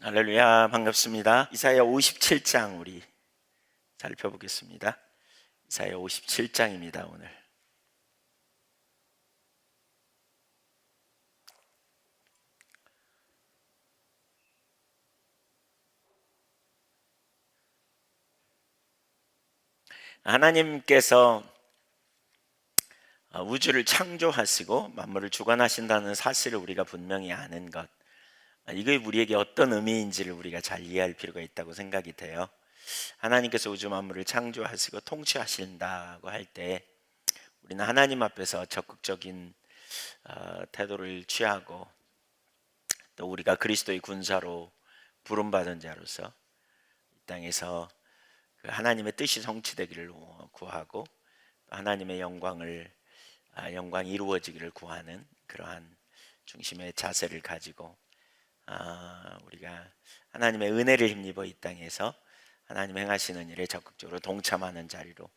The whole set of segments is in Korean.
할렐루야, 반갑습니다. 이사야 57장 우리 살펴보겠습니다. 이사야 57장입니다. 오늘 하나님께서 우주를 창조하시고 만물을 주관하신다는 사실을 우리가 분명히 아는 것, 이게 우리에게 어떤 의미인지를 우리가 잘 이해할 필요가 있다고 생각이 돼요. 하나님께서 우주 만물을 창조하시고 통치하신다고 할 때 우리는 하나님 앞에서 적극적인 태도를 취하고, 또 우리가 그리스도의 군사로 부름받은 자로서 이 땅에서 그 하나님의 뜻이 성취되기를 구하고, 하나님의 영광이 이루어지기를 구하는 그러한 중심의 자세를 가지고 우리가 하나님의 은혜를 힘입어 이 땅에서 하나님 행하시는 일에 적극적으로 동참하는 자리로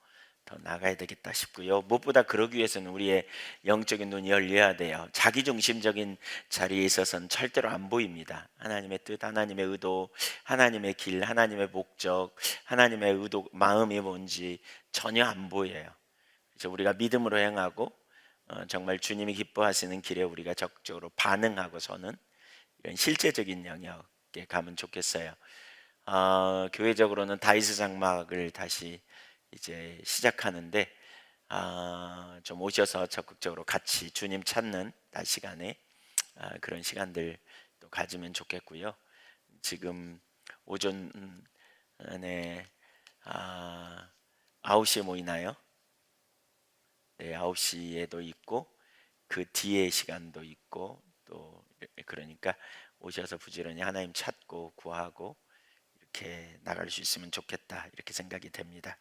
더 나가야 되겠다 싶고요. 무엇보다 그러기 위해서는 우리의 영적인 눈이 열려야 돼요. 자기중심적인 자리에 있어서는 절대로 안 보입니다. 하나님의 뜻, 하나님의 의도, 하나님의 길, 하나님의 목적, 하나님의 의도, 마음이 뭔지 전혀 안 보여요. 그래서 우리가 믿음으로 행하고 정말 주님이 기뻐하시는 길에 우리가 적극적으로 반응하고서는 이런 실제적인 영역에 가면 좋겠어요. 교회적으로는 다윗의 장막을 다시 이제 시작하는데 좀 오셔서 적극적으로 같이 주님 찾는 낮 시간에 그런 시간들 또 가지면 좋겠고요. 지금 오전에 9시에 모이나요? 네, 9시에도 있고 그 뒤에 시간도 있고, 또 그러니까 오셔서 부지런히 하나님 찾고 구하고 이렇게 나갈 수 있으면 좋겠다, 이렇게 생각이 됩니다.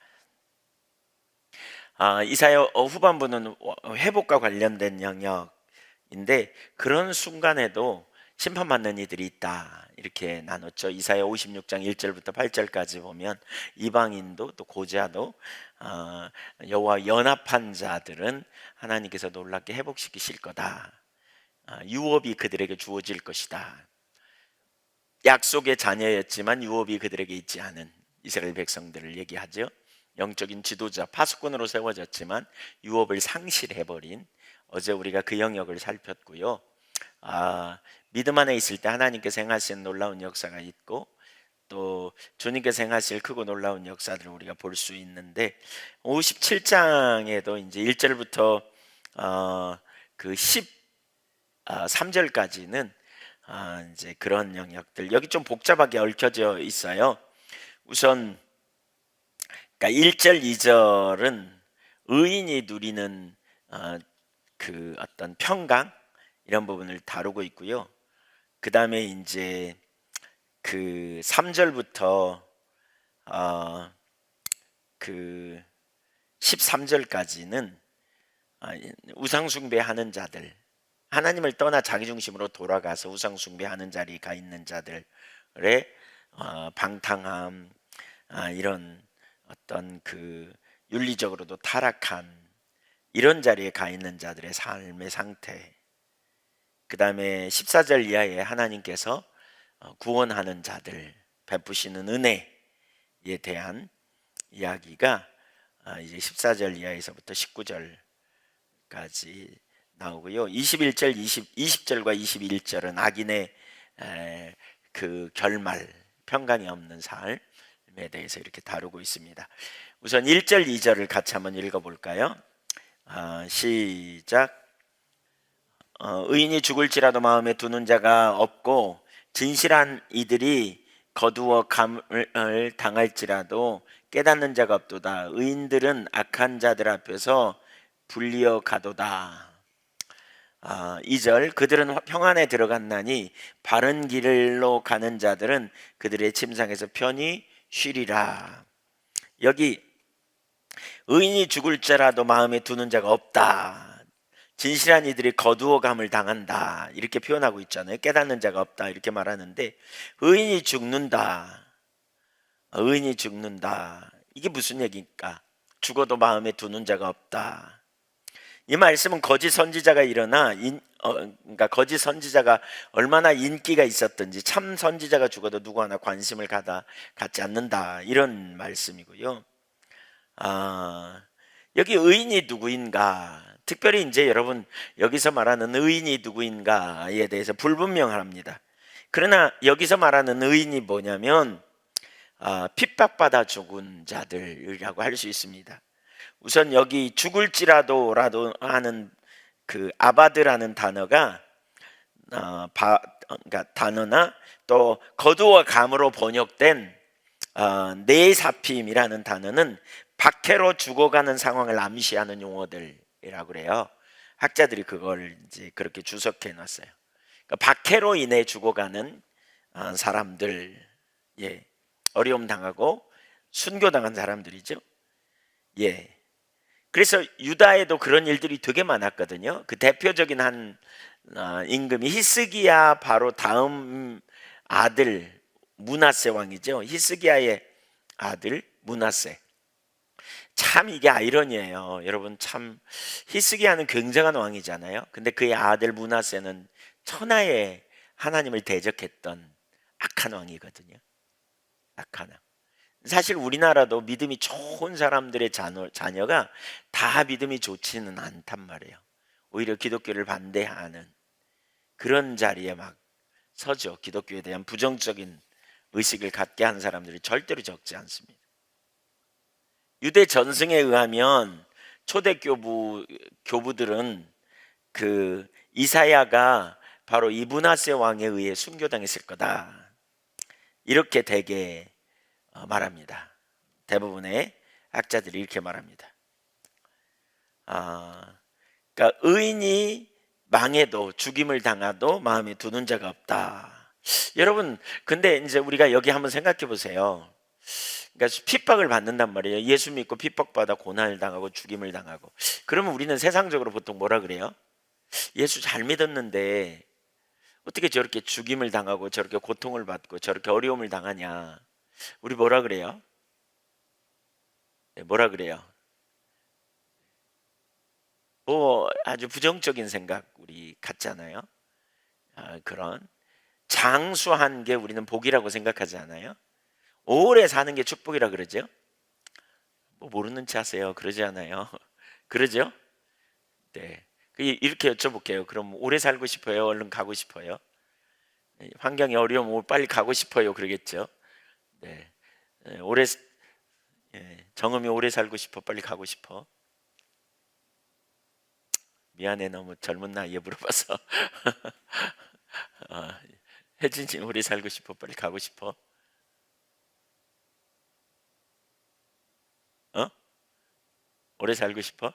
이사야 후반부는 회복과 관련된 영역인데, 그런 순간에도 심판받는 이들이 있다, 이렇게 나눴죠. 이사야 56장 1절부터 8절까지 보면 이방인도 또 고자도 여호와 연합한 자들은 하나님께서 놀랍게 회복시키실 거다. 유업이 그들에게 주어질 것이다. 약속의 자녀였지만 유업이 그들에게 있지 않은 이스라엘 백성들을 얘기하죠. 영적인 지도자, 파수꾼으로 세워졌지만 유업을 상실해버린, 어제 우리가 그 영역을 살폈고요. 믿음 안에 있을 때 하나님께서 행하신 놀라운 역사가 있고, 또 주님께서 행하실 크고 놀라운 역사들을 우리가 볼 수 있는데, 57장에도 이제 1절부터 그 13절까지는 이제 그런 영역들, 여기 좀 복잡하게 얽혀져 있어요. 우선 그러니까 1절, 2절은 의인이 누리는 그 어떤 평강, 이런 부분을 다루고 있고요. 그 다음에 이제 그 3절부터 그 13절까지는 우상숭배하는 자들, 하나님을 떠나 자기중심으로 돌아가서 우상숭배하는 자리에 가 있는 자들의 방탕함, 이런 어떤 그 윤리적으로도 타락한 이런 자리에 가 있는 자들의 삶의 상태, 그 다음에 14절 이하에 하나님께서 구원하는 자들 베푸시는 은혜에 대한 이야기가 이제 14절 이하에서부터 19절까지 나오고요. 21절, 20절과 21절은 악인의 그 결말, 평강이 없는 삶에 대해서 이렇게 다루고 있습니다. 우선 1절, 2절을 같이 한번 읽어볼까요? 시작. 의인이 죽을지라도 마음에 두는 자가 없고 진실한 이들이 거두어 감을 당할지라도 깨닫는 자가 없도다. 의인들은 악한 자들 앞에서 불리어 가도다. 2절, 그들은 평안에 들어갔나니 바른 길로 가는 자들은 그들의 침상에서 편히 쉬리라. 여기 의인이 죽을지라도 마음에 두는 자가 없다, 진실한 이들이 거두어감을 당한다, 이렇게 표현하고 있잖아요. 깨닫는 자가 없다, 이렇게 말하는데, 의인이 죽는다, 이게 무슨 얘기입니까? 죽어도 마음에 두는 자가 없다. 이 말씀은 거짓 선지자가 일어나 그러니까 거짓 선지자가 얼마나 인기가 있었든지 참 선지자가 죽어도 누구 하나 관심을 갖지 않는다, 이런 말씀이고요. 여기 의인이 누구인가? 특별히 이제 여러분, 여기서 말하는 의인이 누구인가에 대해서 불분명합니다. 그러나 여기서 말하는 의인이 뭐냐면 핍박받아 죽은 자들이라고 할 수 있습니다. 우선 여기 죽을지라도라도 하는 그 아바드라는 단어가 그러니까 단어나 또 거두어 감으로 번역된 네사핌이라는 단어는 박해로 죽어가는 상황을 암시하는 용어들이라고 그래요. 학자들이 그걸 이제 그렇게 주석해 놨어요. 그러니까 박해로 인해 죽어가는 사람들, 예, 어려움 당하고 순교당한 사람들이죠. 예. 그래서 유다에도 그런 일들이 되게 많았거든요. 그 대표적인 한 임금이 히스기야 바로 다음 아들 므낫세 왕이죠. 히스기야의 아들 므낫세. 참 이게 아이러니예요. 여러분, 참 히스기야는 굉장한 왕이잖아요. 근데 그의 아들 므낫세는 천하에 하나님을 대적했던 악한 왕이거든요. 악한 왕. 사실 우리나라도 믿음이 좋은 사람들의 자녀가 다 믿음이 좋지는 않단 말이에요. 오히려 기독교를 반대하는 그런 자리에 막 서죠. 기독교에 대한 부정적인 의식을 갖게 한 사람들이 절대로 적지 않습니다. 유대 전승에 의하면 초대 교부들은 그 이사야가 바로 이 므낫세 왕에 의해 순교당했을 거다, 이렇게 되게 말합니다. 대부분의 학자들이 이렇게 말합니다. 그러니까 의인이 망해도 죽임을 당하도 마음에 두는 자가 없다. 여러분, 근데 이제 우리가 여기 한번 생각해 보세요. 그러니까 핍박을 받는단 말이에요. 예수 믿고 핍박받아 고난을 당하고 죽임을 당하고. 그러면 우리는 세상적으로 보통 뭐라 그래요? 예수 잘 믿었는데 어떻게 저렇게 죽임을 당하고 저렇게 고통을 받고 저렇게 어려움을 당하냐? 우리 뭐라 그래요? 뭐라 그래요? 뭐 아주 부정적인 생각 우리 갖잖아요. 그런 장수한 게 우리는 복이라고 생각하지 않아요? 오래 사는 게 축복이라 그러죠? 뭐 모르는 체 하세요. 그러지 않아요? 그러죠? 네. 이렇게 여쭤볼게요. 그럼 오래 살고 싶어요? 얼른 가고 싶어요? 환경이 어려우면 빨리 가고 싶어요. 그러겠죠? 네. 정음이 오래 살고 싶어? 빨리 가고 싶어? 미안해, 너무 젊은 나이에 물어봐서. 혜진이 오래 살고 싶어? 빨리 가고 싶어? 오래 살고 싶어?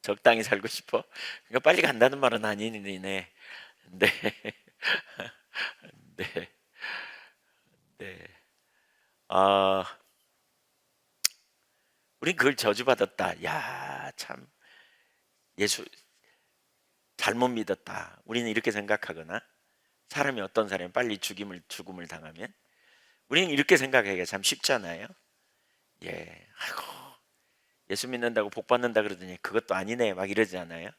적당히 살고 싶어? 그러니까 빨리 간다는 말은 아니네. 네. 네. 네. 우린 그걸 저주받았다. 야, 참 예수 잘못 믿었다. 우리는 이렇게 생각하거나, 사람이 어떤 사람이 빨리 죽음을 당하면 우리는 이렇게 생각하기가 참 쉽잖아요. 예, 아이고 예수 믿는다고 복 받는다 그러더니 그것도 아니네 막 이러지 않아요?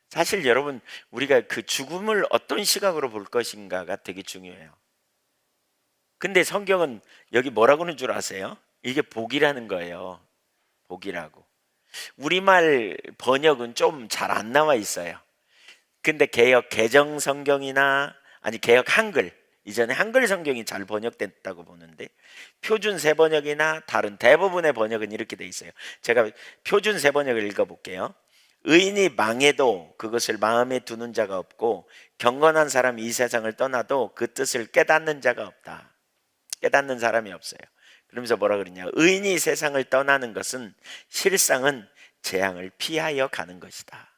사실 여러분, 우리가 그 죽음을 어떤 시각으로 볼 것인가가 되게 중요해요. 근데 성경은 여기 뭐라고 하는 줄 아세요? 이게 복이라는 거예요. 복이라고. 우리말 번역은 좀 잘 안 나와 있어요. 근데 개역 개정 성경이나 아니 개역 한글, 이전에 한글 성경이 잘 번역됐다고 보는데 표준 세번역이나 다른 대부분의 번역은 이렇게 돼 있어요. 제가 표준 세번역을 읽어볼게요. 의인이 망해도 그것을 마음에 두는 자가 없고 경건한 사람이 이 세상을 떠나도 그 뜻을 깨닫는 자가 없다. 깨닫는 사람이 없어요. 그러면서 뭐라 그러냐? 의인이 세상을 떠나는 것은 실상은 재앙을 피하여 가는 것이다.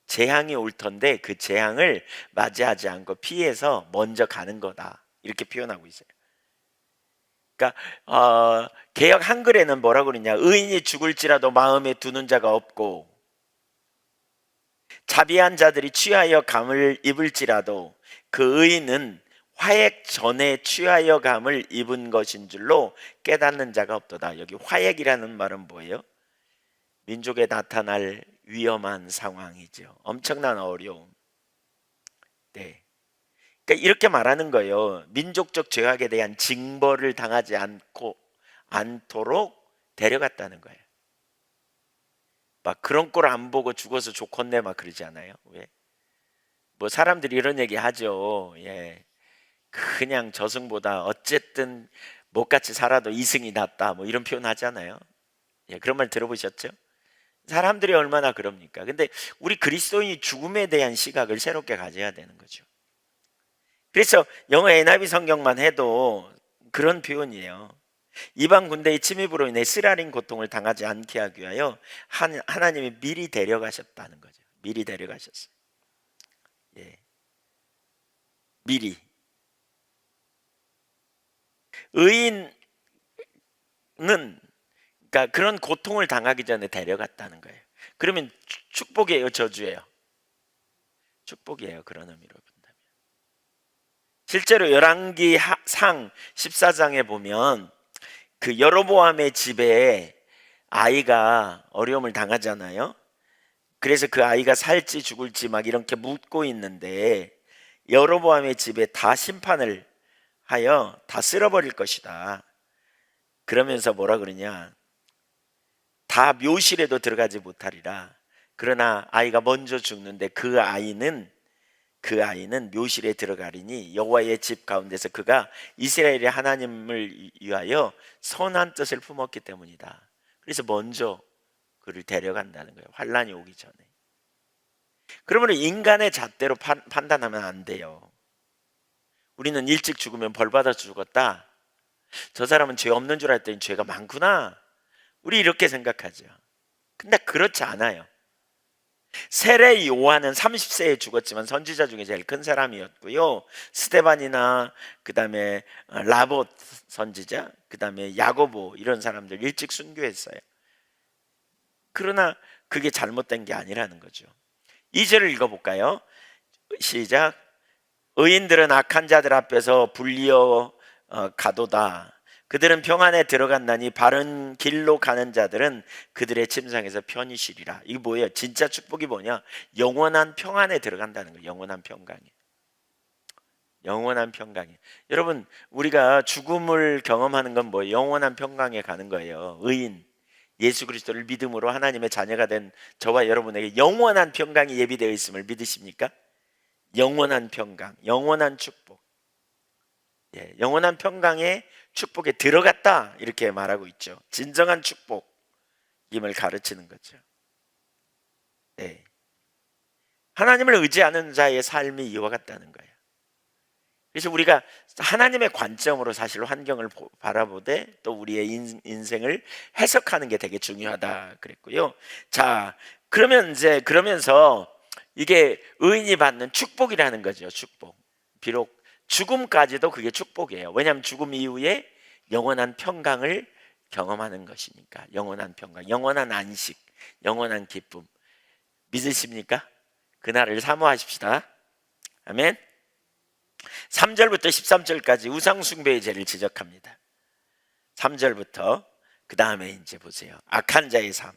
재앙이 올 텐데 그 재앙을 맞이하지 않고 피해서 먼저 가는 거다, 이렇게 표현하고 있어요. 그러니까 개역 한글에는 뭐라고 그러냐? 의인이 죽을지라도 마음에 두는 자가 없고 자비한 자들이 취하여 감을 입을지라도 그 의인은 화액 전에 취하여 감을 입은 것인 줄로 깨닫는 자가 없도다. 여기 화액이라는 말은 뭐예요? 민족에 나타날 위험한 상황이죠. 엄청난 어려움. 네. 그러니까 이렇게 말하는 거예요. 민족적 죄악에 대한 징벌을 당하지 않도록 데려갔다는 거예요. 막 그런 꼴 안 보고 죽어서 좋겠네 막 그러지 않아요? 왜? 뭐 사람들이 이런 얘기 하죠. 예. 그냥 저승보다 어쨌든 못같이 살아도 이승이 낫다 뭐 이런 표현 하잖아요. 예, 그런 말 들어보셨죠? 사람들이 얼마나 그럽니까? 근데 우리 그리스도인이 죽음에 대한 시각을 새롭게 가져야 되는 거죠. 그래서 영어 NIV 성경만 해도 그런 표현이에요. 이방 군대의 침입으로 인해 쓰라린 고통을 당하지 않게 하기 위하여 하나님이 미리 데려가셨다는 거죠. 미리 데려가셨어요. 예. 미리. 의인은 그러니까 그런 고통을 당하기 전에 데려갔다는 거예요. 그러면 축복이에요, 저주예요? 축복이에요. 그런 의미로 본다면. 실제로 열왕기 상 14장에 보면 그 여로보암의 집에 아이가 어려움을 당하잖아요. 그래서 그 아이가 살지 죽을지 막 이렇게 묻고 있는데 여로보암의 집에 다 심판을 하여 다 쓸어버릴 것이다. 그러면서 뭐라 그러냐? 다 묘실에도 들어가지 못하리라. 그러나 아이가 먼저 죽는데 그 아이는 묘실에 들어가리니 여호와의 집 가운데서 그가 이스라엘의 하나님을 위하여 선한 뜻을 품었기 때문이다. 그래서 먼저 그를 데려간다는 거예요. 환란이 오기 전에. 그러면 인간의 잣대로 판단하면 안 돼요. 우리는 일찍 죽으면 벌 받아서 죽었다. 저 사람은 죄 없는 줄 알았더니 죄가 많구나. 우리 이렇게 생각하죠. 근데 그렇지 않아요. 세례 요한은 30세에 죽었지만 선지자 중에 제일 큰 사람이었고요. 스데반이나 그다음에 라봇 선지자, 그다음에 야고보 이런 사람들 일찍 순교했어요. 그러나 그게 잘못된 게 아니라는 거죠. 2절을 읽어볼까요? 시작. 의인들은 악한 자들 앞에서 불리어 가도다. 그들은 평안에 들어갔나니 바른 길로 가는 자들은 그들의 침상에서 편히 쉬리라. 이게 뭐예요? 진짜 축복이 뭐냐? 영원한 평안에 들어간다는 거예요. 영원한 평강에. 영원한 평강에. 여러분, 우리가 죽음을 경험하는 건 뭐예요? 영원한 평강에 가는 거예요. 의인, 예수 그리스도를 믿음으로 하나님의 자녀가 된 저와 여러분에게 영원한 평강이 예비되어 있음을 믿으십니까? 영원한 평강, 영원한 축복. 예, 영원한 평강의 축복에 들어갔다 이렇게 말하고 있죠. 진정한 축복임을 가르치는 거죠. 네. 하나님을 의지하는 자의 삶이 이와 같다는 거예요. 그래서 우리가 하나님의 관점으로 사실 환경을 바라보되 또 우리의 인생을 해석하는 게 되게 중요하다 그랬고요. 자, 그러면서 이게 의인이 받는 축복이라는 거죠. 축복. 비록 죽음까지도 그게 축복이에요. 왜냐하면 죽음 이후에 영원한 평강을 경험하는 것이니까. 영원한 평강, 영원한 안식, 영원한 기쁨. 믿으십니까? 그날을 사모하십시다. 아멘. 3절부터 13절까지 우상숭배의 죄를 지적합니다. 3절부터 그 다음에 이제 보세요. 악한 자의 삶.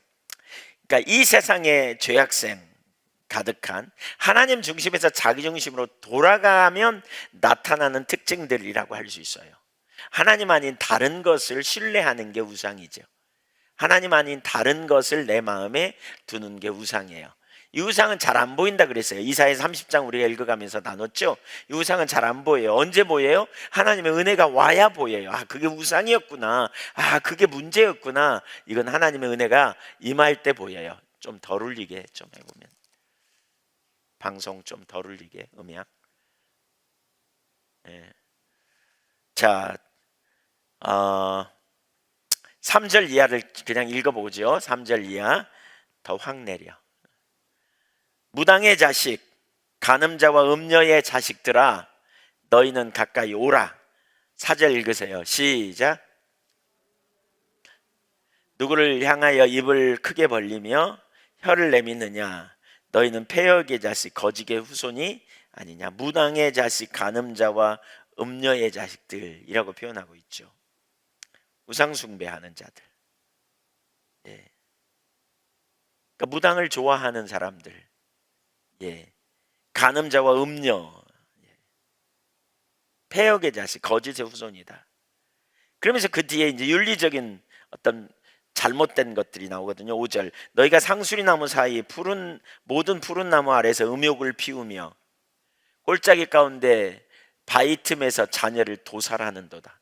그러니까 이 세상의 죄악생 가득한 하나님 중심에서 자기 중심으로 돌아가면 나타나는 특징들이라고 할 수 있어요. 하나님 아닌 다른 것을 신뢰하는 게 우상이죠. 하나님 아닌 다른 것을 내 마음에 두는 게 우상이에요. 이 우상은 잘 안 보인다 그랬어요. 이사야 30장 우리가 읽어가면서 나눴죠. 이 우상은 잘 안 보여요. 언제 보여요? 하나님의 은혜가 와야 보여요. 아, 그게 우상이었구나. 아, 그게 문제였구나. 이건 하나님의 은혜가 임할 때 보여요. 좀 덜 울리게 좀 해보면. 방송 좀 덜 울리게 음향. 예. 자, 3절 이하를 그냥 읽어보죠. 3절 이하 더 확 내려. 무당의 자식, 간음자와 음녀의 자식들아, 너희는 가까이 오라. 4절 읽으세요. 시작. 누구를 향하여 입을 크게 벌리며 혀를 내미느냐? 너희는 폐역의 자식, 거짓의 후손이 아니냐? 무당의 자식, 간음자와 음녀의 자식들이라고 표현하고 있죠. 우상 숭배하는 자들. 예. 그러니까 무당을 좋아하는 사람들, 예, 간음자와 음녀, 폐역의 자식, 거짓의 후손이다. 그러면서 그 뒤에 이제 윤리적인 어떤 잘못된 것들이 나오거든요. 5절, 너희가 상수리 나무 사이 모든 푸른 나무 아래서 음욕을 피우며 골짜기 가운데 바위 틈에서 자녀를 도살하는도다.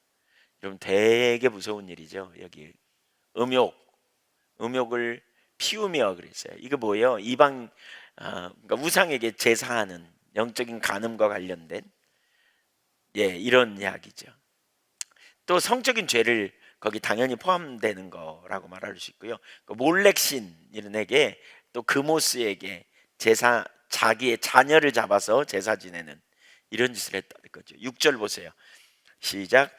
여러분 되게 무서운 일이죠. 여기 음욕을 피우며 그랬어요. 이거 뭐예요? 이방 그러니까 우상에게 제사하는 영적인 간음과 관련된 이런 이야기죠. 또 성적인 죄를 거기 당연히 포함되는 거라고 말할 수 있고요. 그 몰렉신 이런에게 또 그모스에게 자기의 자녀를 잡아서 제사 지내는 이런 짓을 했다는 거죠. 6절 보세요. 시작.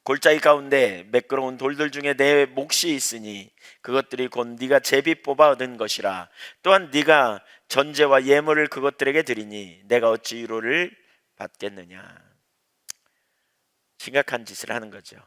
골짜기 가운데 매끄러운 돌들 중에 내 몫이 있으니 그것들이 곧 네가 제비 뽑아 얻은 것이라. 또한 네가 전제와 예물을 그것들에게 드리니 내가 어찌 위로를 받겠느냐. 심각한 짓을 하는 거죠.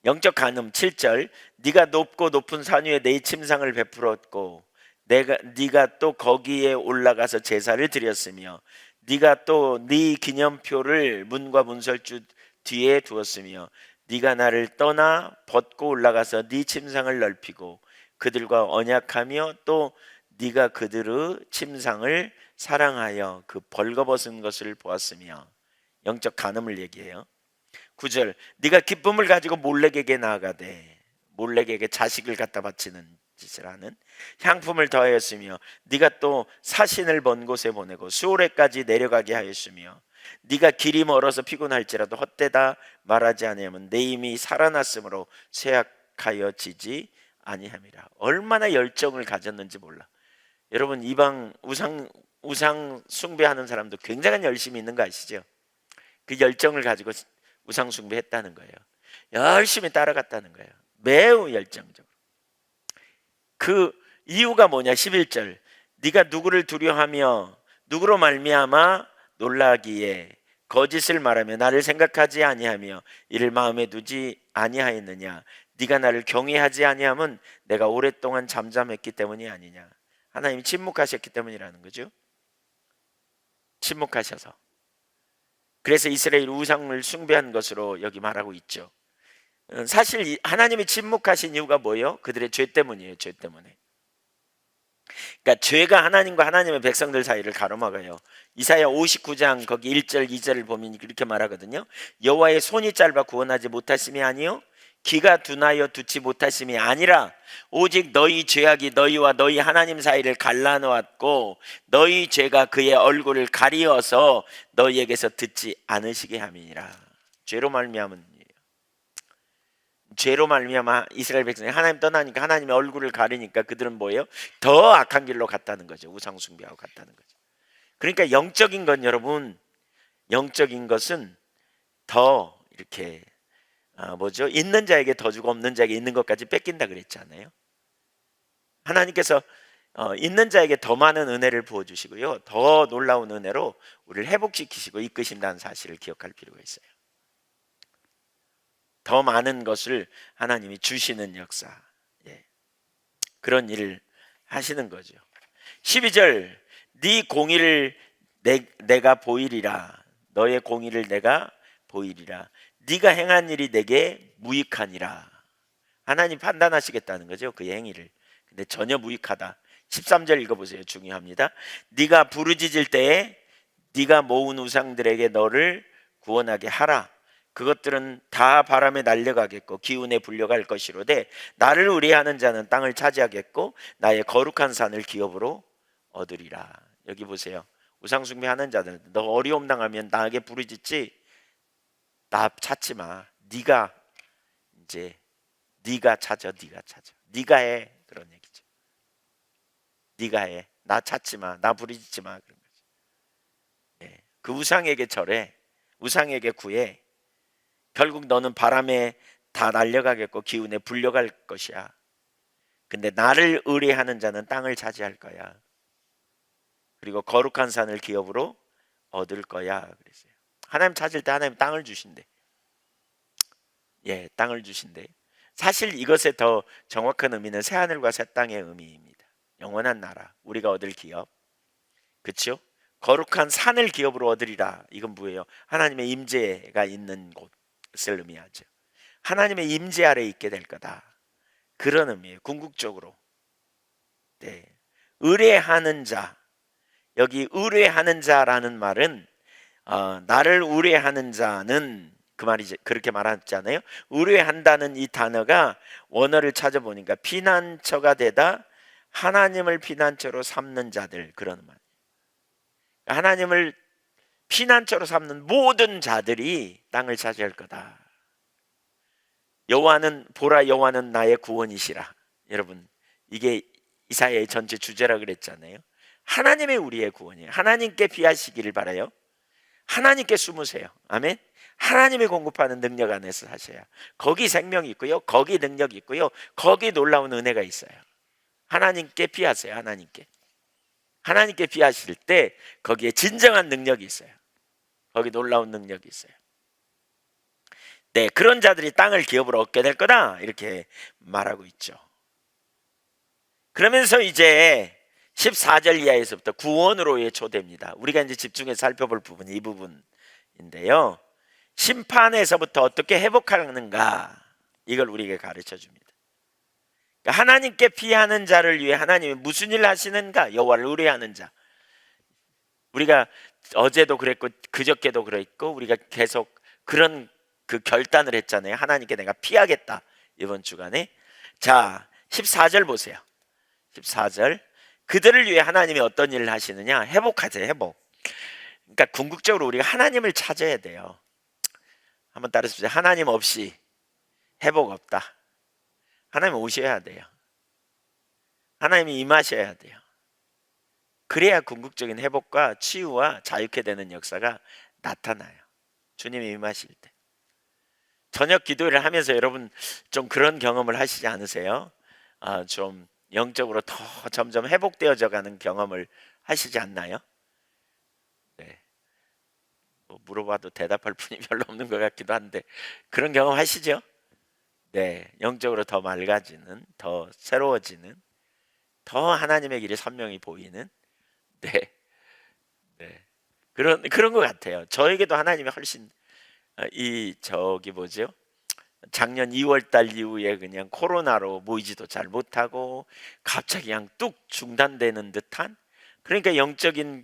영적 간음 7절, 네가 높고 높은 산 위에 내 침상을 베풀었고 네가 또 거기에 올라가서 제사를 드렸으며 네가 또 네 기념표를 문과 문설주 뒤에 두었으며 네가 나를 떠나 벗고 올라가서 네 침상을 넓히고 그들과 언약하며 또 네가 그들의 침상을 사랑하여 그 벌거벗은 것을 보았으며. 영적 간음을 얘기해요. 9절, 네가 기쁨을 가지고 몰렉에게 나아가되 몰렉에게 자식을 갖다 바치는 짓을 하는 향품을 더하였으며 네가 또 사신을 먼 곳에 보내고 수오레까지 내려가게 하였으며 네가 길이 멀어서 피곤할지라도 헛되다 말하지 아니하면 내 힘이 살아났으므로 쇠약하여지지 아니함이라. 얼마나 열정을 가졌는지 몰라. 여러분 이방 우상 숭배하는 사람도 굉장한 열심이 있는 거 아시죠? 그 열정을 가지고 우상 숭배했다는 거예요. 열심히 따라갔다는 거예요. 매우 열정적으로. 그 이유가 뭐냐? 11절, 네가 누구를 두려워하며 누구로 말미암아 놀라기에 거짓을 말하며 나를 생각하지 아니하며 이를 마음에 두지 아니하였느냐? 네가 나를 경외하지 아니함은 내가 오랫동안 잠잠했기 때문이 아니냐. 하나님이 침묵하셨기 때문이라는 거죠. 침묵하셔서. 그래서 이스라엘 우상을 숭배한 것으로 여기 말하고 있죠. 사실 하나님이 침묵하신 이유가 뭐예요? 그들의 죄 때문이에요. 죄 때문에. 그러니까 죄가 하나님과 하나님의 백성들 사이를 가로막아요. 이사야 59장 거기 1절 2절을 보면 이렇게 말하거든요. 여호와의 손이 짧아 구원하지 못하심이 아니요 귀가 둔하여 듣지 못하심이 아니라 오직 너희 죄악이 너희와 너희 하나님 사이를 갈라놓았고 너희 죄가 그의 얼굴을 가리어서 너희에게서 듣지 않으시게 함이니라. 죄로 말미암은 죄로 말미암아 이스라엘 백성이 하나님 떠나니까 하나님의 얼굴을 가리니까 그들은 뭐예요? 더 악한 길로 갔다는 거죠. 우상 숭배하고 갔다는 거죠. 그러니까 영적인 건 여러분, 영적인 것은 더 이렇게 있는 자에게 더 주고 없는 자에게 있는 것까지 뺏긴다 그랬잖아요. 하나님께서 있는 자에게 더 많은 은혜를 부어주시고요, 더 놀라운 은혜로 우리를 회복시키시고 이끄신다는 사실을 기억할 필요가 있어요. 더 많은 것을 하나님이 주시는 역사, 그런 일을 하시는 거죠. 12절, 네 공의를 내가 보이리라. 너의 공의를 내가 보이리라. 네가 행한 일이 내게 무익하니라. 하나님 판단하시겠다는 거죠, 그의 행위를. 근데 전혀 무익하다. 13절 읽어보세요. 중요합니다. 네가 부르짖을 때에 네가 모은 우상들에게 너를 구원하게 하라. 그것들은 다 바람에 날려가겠고 기운에 불려갈 것이로되 나를 의뢰하는 자는 땅을 차지하겠고 나의 거룩한 산을 기업으로 얻으리라. 여기 보세요. 우상 숭배하는 자들, 너 어려움 당하면 나에게 부르짖지, 나 찾지 마. 네가 찾아. 네가 해. 그런 얘기죠. 네가 해. 나 찾지 마. 나 부르짖지 마. 그런 거죠. 그 우상에게 절해. 우상에게 구해. 결국 너는 바람에 다 날려가겠고 기운에 불려갈 것이야. 근데 나를 의뢰하는 자는 땅을 차지할 거야. 그리고 거룩한 산을 기업으로 얻을 거야. 그랬어요. 하나님 찾을 때 하나님 땅을 주신대. 땅을 주신대. 사실 이것의 더 정확한 의미는 새하늘과 새 땅의 의미입니다. 영원한 나라, 우리가 얻을 기업, 그렇죠? 거룩한 산을 기업으로 얻으리라. 이건 뭐예요? 하나님의 임재가 있는 곳을 의미하죠. 하나님의 임재 아래 있게 될 거다. 그런 의미예요. 궁극적으로. 네. 의뢰하는 자. 여기 의뢰하는 자라는 말은 나를 의뢰하는 자는 그 말이지, 그렇게 말하잖아요. 의뢰한다는 이 단어가 원어를 찾아보니까 피난처가 되다 하나님을 피난처로 삼는 자들, 그런 말. 하나님을 피난처로 삼는 모든 자들이 땅을 차지할 거다. 여호와는 보라, 여호와는 나의 구원이시라. 여러분, 이게 이사야의 전체 주제라 그랬잖아요. 하나님의 우리의 구원이에요. 하나님께 피하시기를 바라요. 하나님께 숨으세요. 아멘. 하나님이 공급하는 능력 안에서 사셔야. 거기 생명이 있고요, 거기 능력이 있고요, 거기 놀라운 은혜가 있어요. 하나님께 피하세요. 하나님께 피하실 때 거기에 진정한 능력이 있어요. 거기 놀라운 능력이 있어요. 네, 그런 자들이 땅을 기업으로 얻게 될 거다, 이렇게 말하고 있죠. 그러면서 이제 14절 이하에서부터 구원으로의 초대입니다. 우리가 이제 집중해서 살펴볼 부분이 이 부분인데요. 심판에서부터 어떻게 회복하는가, 이걸 우리에게 가르쳐 줍니다. 그러니까 하나님께 피하는 자를 위해 하나님이 무슨 일을 하시는가? 여호와를 의뢰하는 자. 우리가 어제도 그랬고 그저께도 그랬고 우리가 계속 그런 그 결단을 했잖아요. 하나님께 내가 피하겠다, 이번 주간에. 자, 14절 보세요. 14절. 그들을 위해 하나님이 어떤 일을 하시느냐? 회복하세요. 회복. 그러니까 궁극적으로 우리가 하나님을 찾아야 돼요. 한번 따라해보세요. 하나님 없이 회복 없다. 하나님 오셔야 돼요. 하나님이 임하셔야 돼요. 그래야 궁극적인 회복과 치유와 자유케 되는 역사가 나타나요. 주님이 임하실 때. 저녁 기도를 하면서 여러분 좀 그런 경험을 하시지 않으세요? 좀 영적으로 더 점점 회복되어져 가는 경험을 하시지 않나요? 네. 뭐 물어봐도 대답할 분이 별로 없는 것 같기도 한데, 그런 경험 하시죠? 네, 영적으로 더 맑아지는, 더 새로워지는, 더 하나님의 길이 선명히 보이는, 네, 네, 그런 것 같아요. 저에게도 하나님이 훨씬 뭐죠? 작년 2월 달 이후에 그냥 코로나로 모이지도 잘 못하고 갑자기 그냥 뚝 중단되는 듯한, 그러니까 영적인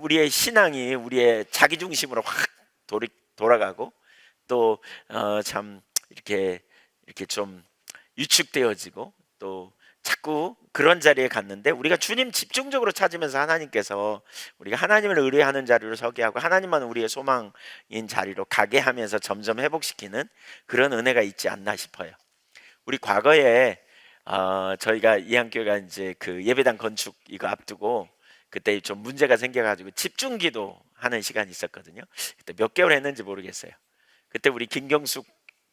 우리의 신앙이 우리의 자기 중심으로 확 돌아가고 또 참 이렇게 좀 위축되어지고 또 자꾸 그런 자리에 갔는데, 우리가 주님 집중적으로 찾으면서 하나님께서 우리가 하나님을 의뢰하는 자리로 서게 하고 하나님만 우리의 소망인 자리로 가게 하면서 점점 회복시키는 그런 은혜가 있지 않나 싶어요. 우리 과거에 저희가 이한교회가 이제 그 예배당 건축 이거 앞두고 그때 좀 문제가 생겨가지고 집중기도 하는 시간이 있었거든요. 그때 몇 개월 했는지 모르겠어요. 그때 우리 김경숙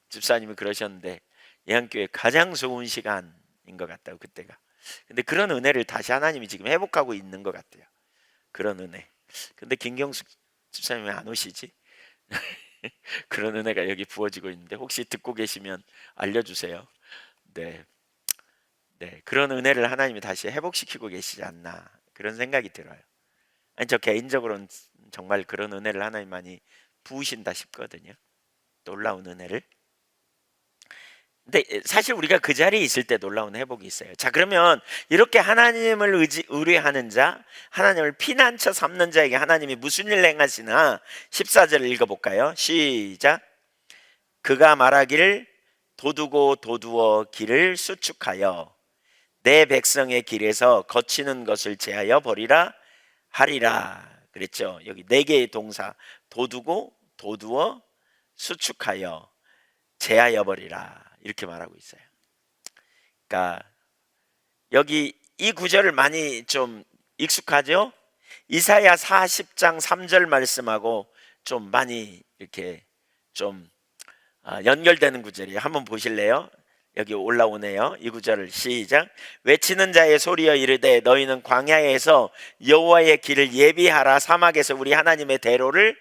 집사님이 그러셨는데 예한교회 가장 좋은 시간인 것 같다고, 그때가. 근데 그런 은혜를 다시 하나님이 지금 회복하고 있는 것 같아요. 그런 은혜. 근데 김경숙 집사님이 안 오시지? 그런 은혜가 여기 부어지고 있는데 혹시 듣고 계시면 알려주세요. 네, 네, 그런 은혜를 하나님이 다시 회복시키고 계시지 않나, 그런 생각이 들어요. 아니, 저 개인적으로는 정말 그런 은혜를 하나님 많이 부으신다 싶거든요. 놀라운 은혜를. 근데 사실 우리가 그 자리에 있을 때 놀라운 회복이 있어요. 자, 그러면 이렇게 하나님을 의뢰하는 자, 하나님을 피난처 삼는 자에게 하나님이 무슨 일을 행하시나 14절을 읽어볼까요? 시작. 그가 말하기를 도두고 도두어 길을 수축하여 내 백성의 길에서 거치는 것을 제하여 버리라 하리라. 그랬죠. 여기 네 개의 동사, 도두고 도두어 수축하여 제하여 버리라, 이렇게 말하고 있어요. 그러니까 여기 이 구절을 많이 좀 익숙하죠? 이사야 40장 3절 말씀하고 좀 많이 이렇게 좀 연결되는 구절이에요. 한번 보실래요? 여기 올라오네요. 이 구절을 시작. 외치는 자의 소리여 이르되 너희는 광야에서 여호와의 길을 예비하라, 사막에서 우리 하나님의 대로를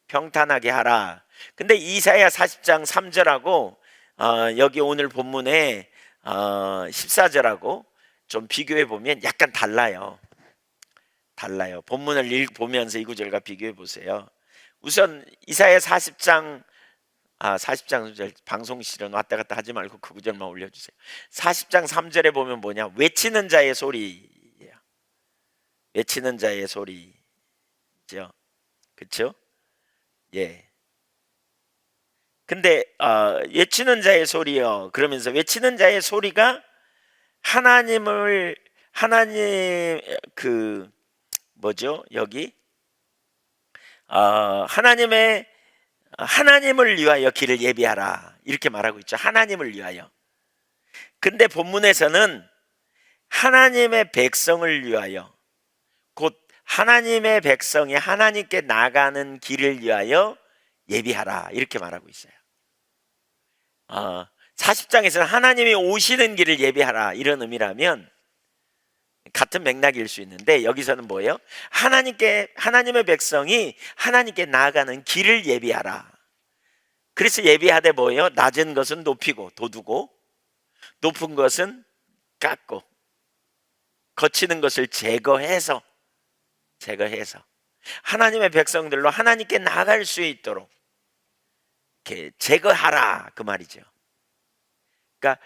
평탄하게 하라. 근데 이사야 40장 3절하고 여기 오늘 본문에 14절하고 좀 비교해 보면 약간 달라요. 본문을 보면서 이 구절과 비교해 보세요. 우선 이사야 40장 40장 방송 실은 왔다 갔다 하지 말고 그 구절만 올려주세요. 40장 3절에 보면 뭐냐? 외치는 자의 소리예요. 외치는 자의 소리죠. 그렇죠? 예. 근데 외치는 자의 소리요. 그러면서 외치는 자의 소리가 하나님 그 뭐죠? 여기 하나님을 위하여 길을 예비하라 이렇게 말하고 있죠. 하나님을 위하여. 근데 본문에서는 하나님의 백성을 위하여, 곧 하나님의 백성이 하나님께 나가는 길을 위하여 예비하라 이렇게 말하고 있어요. 40장에서는 하나님이 오시는 길을 예비하라 이런 의미라면 같은 맥락일 수 있는데, 여기서는 뭐예요? 하나님의 백성이 하나님께 나아가는 길을 예비하라. 그래서 예비하되 뭐예요? 낮은 것은 높이고 돋우고 높은 것은 깎고 거치는 것을 제거해서 하나님의 백성들로 하나님께 나아갈 수 있도록 이렇게 제거하라 그 말이죠. 그러니까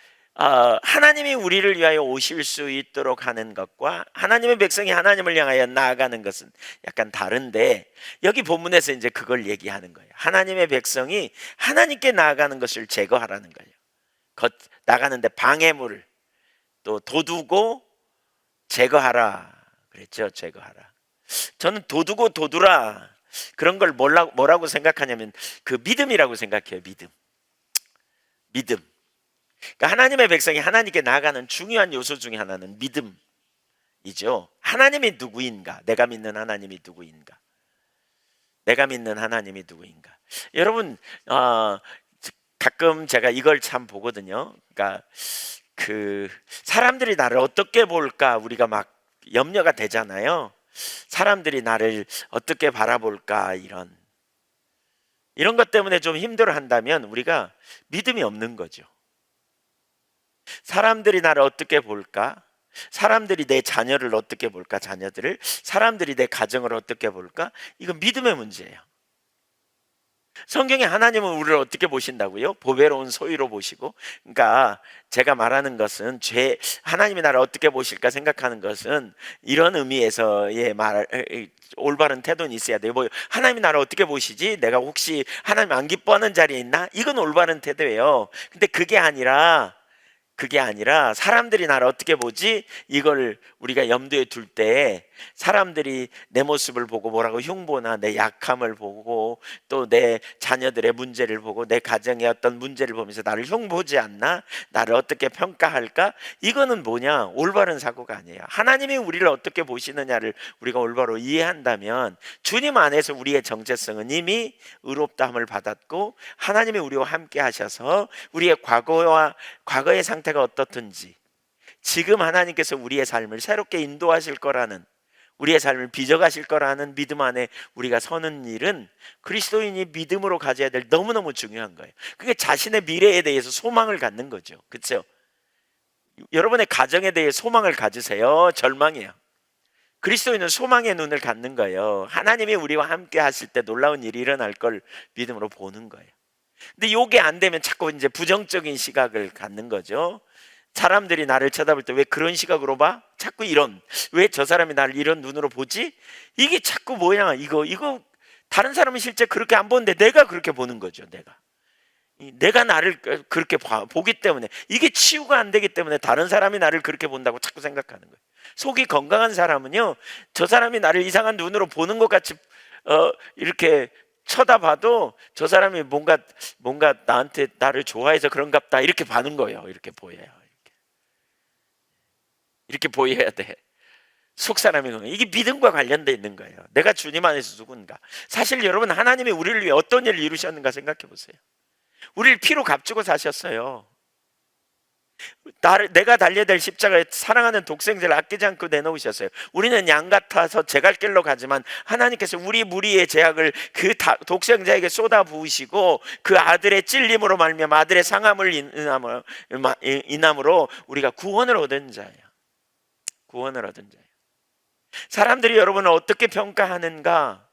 하나님이 우리를 위하여 오실 수 있도록 하는 것과 하나님의 백성이 하나님을 향하여 나아가는 것은 약간 다른데, 여기 본문에서 이제 그걸 얘기하는 거예요. 하나님의 백성이 하나님께 나아가는 것을 제거하라는 거예요. 나가는데 방해물을 또 돋우고 제거하라 그랬죠. 제거하라. 저는 돋우고 돋우라 그런 걸 뭐라고 생각하냐면 그 믿음이라고 생각해요. 믿음. 그러니까 하나님의 백성이 하나님께 나아가는 중요한 요소 중에 하나는 믿음이죠. 하나님이 누구인가? 내가 믿는 하나님이 누구인가? 여러분, 가끔 제가 이걸 참 보거든요. 그러니까 그 사람들이 나를 어떻게 볼까 우리가 막 염려가 되잖아요. 사람들이 나를 어떻게 바라볼까 이런 것 때문에 좀 힘들어한다면 우리가 믿음이 없는 거죠. 사람들이 나를 어떻게 볼까? 사람들이 내 자녀를 어떻게 볼까? 사람들이 내 가정을 어떻게 볼까? 이건 믿음의 문제예요. 성경에 하나님은 우리를 어떻게 보신다고요? 보배로운 소유로 보시고. 그러니까 제가 말하는 것은 하나님이 나를 어떻게 보실까 생각하는 것은 이런 의미에서의 올바른 태도는 있어야 돼요. 하나님이 나를 어떻게 보시지? 내가 혹시 하나님 안 기뻐하는 자리에 있나? 이건 올바른 태도예요. 근데 그게 아니라 사람들이 나를 어떻게 보지? 이걸 우리가 염두에 둘 때 사람들이 내 모습을 보고 뭐라고 흉보나 내 약함을 보고 또 내 자녀들의 문제를 보고 내 가정의 어떤 문제를 보면서 나를 흉보지 않나? 나를 어떻게 평가할까? 이거는 뭐냐? 올바른 사고가 아니에요. 하나님이 우리를 어떻게 보시느냐를 우리가 올바로 이해한다면 주님 안에서 우리의 정체성은 이미 의롭다함을 받았고 하나님이 우리와 함께 하셔서 우리의 과거의 상태가 어떻든지 지금 하나님께서 우리의 삶을 새롭게 인도하실 거라는, 우리의 삶을 빚어가실 거라는 믿음 안에 우리가 서는 일은 그리스도인이 믿음으로 가져야 될 너무너무 중요한 거예요. 그게 자신의 미래에 대해서 소망을 갖는 거죠. 그렇죠? 여러분의 가정에 대해 소망을 가지세요. 절망이에요. 그리스도인은 소망의 눈을 갖는 거예요. 하나님이 우리와 함께 하실 때 놀라운 일이 일어날 걸 믿음으로 보는 거예요. 근데 이게 안 되면 자꾸 이제 부정적인 시각을 갖는 거죠. 사람들이 나를 쳐다볼 때 왜 그런 시각으로 봐? 자꾸 왜 저 사람이 나를 이런 눈으로 보지? 이게 자꾸 뭐야? 이거 다른 사람은 실제 그렇게 안 보는데 내가 그렇게 보는 거죠. 내가 나를 그렇게 보기 때문에, 이게 치유가 안 되기 때문에 다른 사람이 나를 그렇게 본다고 자꾸 생각하는 거예요. 속이 건강한 사람은요, 저 사람이 나를 이상한 눈으로 보는 것 같이 이렇게 쳐다봐도 저 사람이 뭔가 나를 좋아해서 그런갑다 이렇게 봐는 거예요. 이렇게 보여요. 이렇게 보여야 돼. 속 사람이 그런 거예요. 이게 믿음과 관련되어 있는 거예요. 내가 주님 안에서 누군가. 사실 여러분, 하나님이 우리를 위해 어떤 일을 이루셨는가 생각해 보세요. 우리를 피로 값주고 사셨어요. 내가 달려야 될 십자가에 사랑하는 독생자를 아끼지 않고 내놓으셨어요. 우리는 양 같아서 제갈 길로 가지만 하나님께서 우리 무리의 죄악을 그 독생자에게 쏟아 부으시고 그 아들의 찔림으로 말미암아 아들의 상함을 인함으로 우리가 구원을 얻은 자예요. 구원을 얻은 자예요. 사람들이 여러분을 어떻게 평가하는가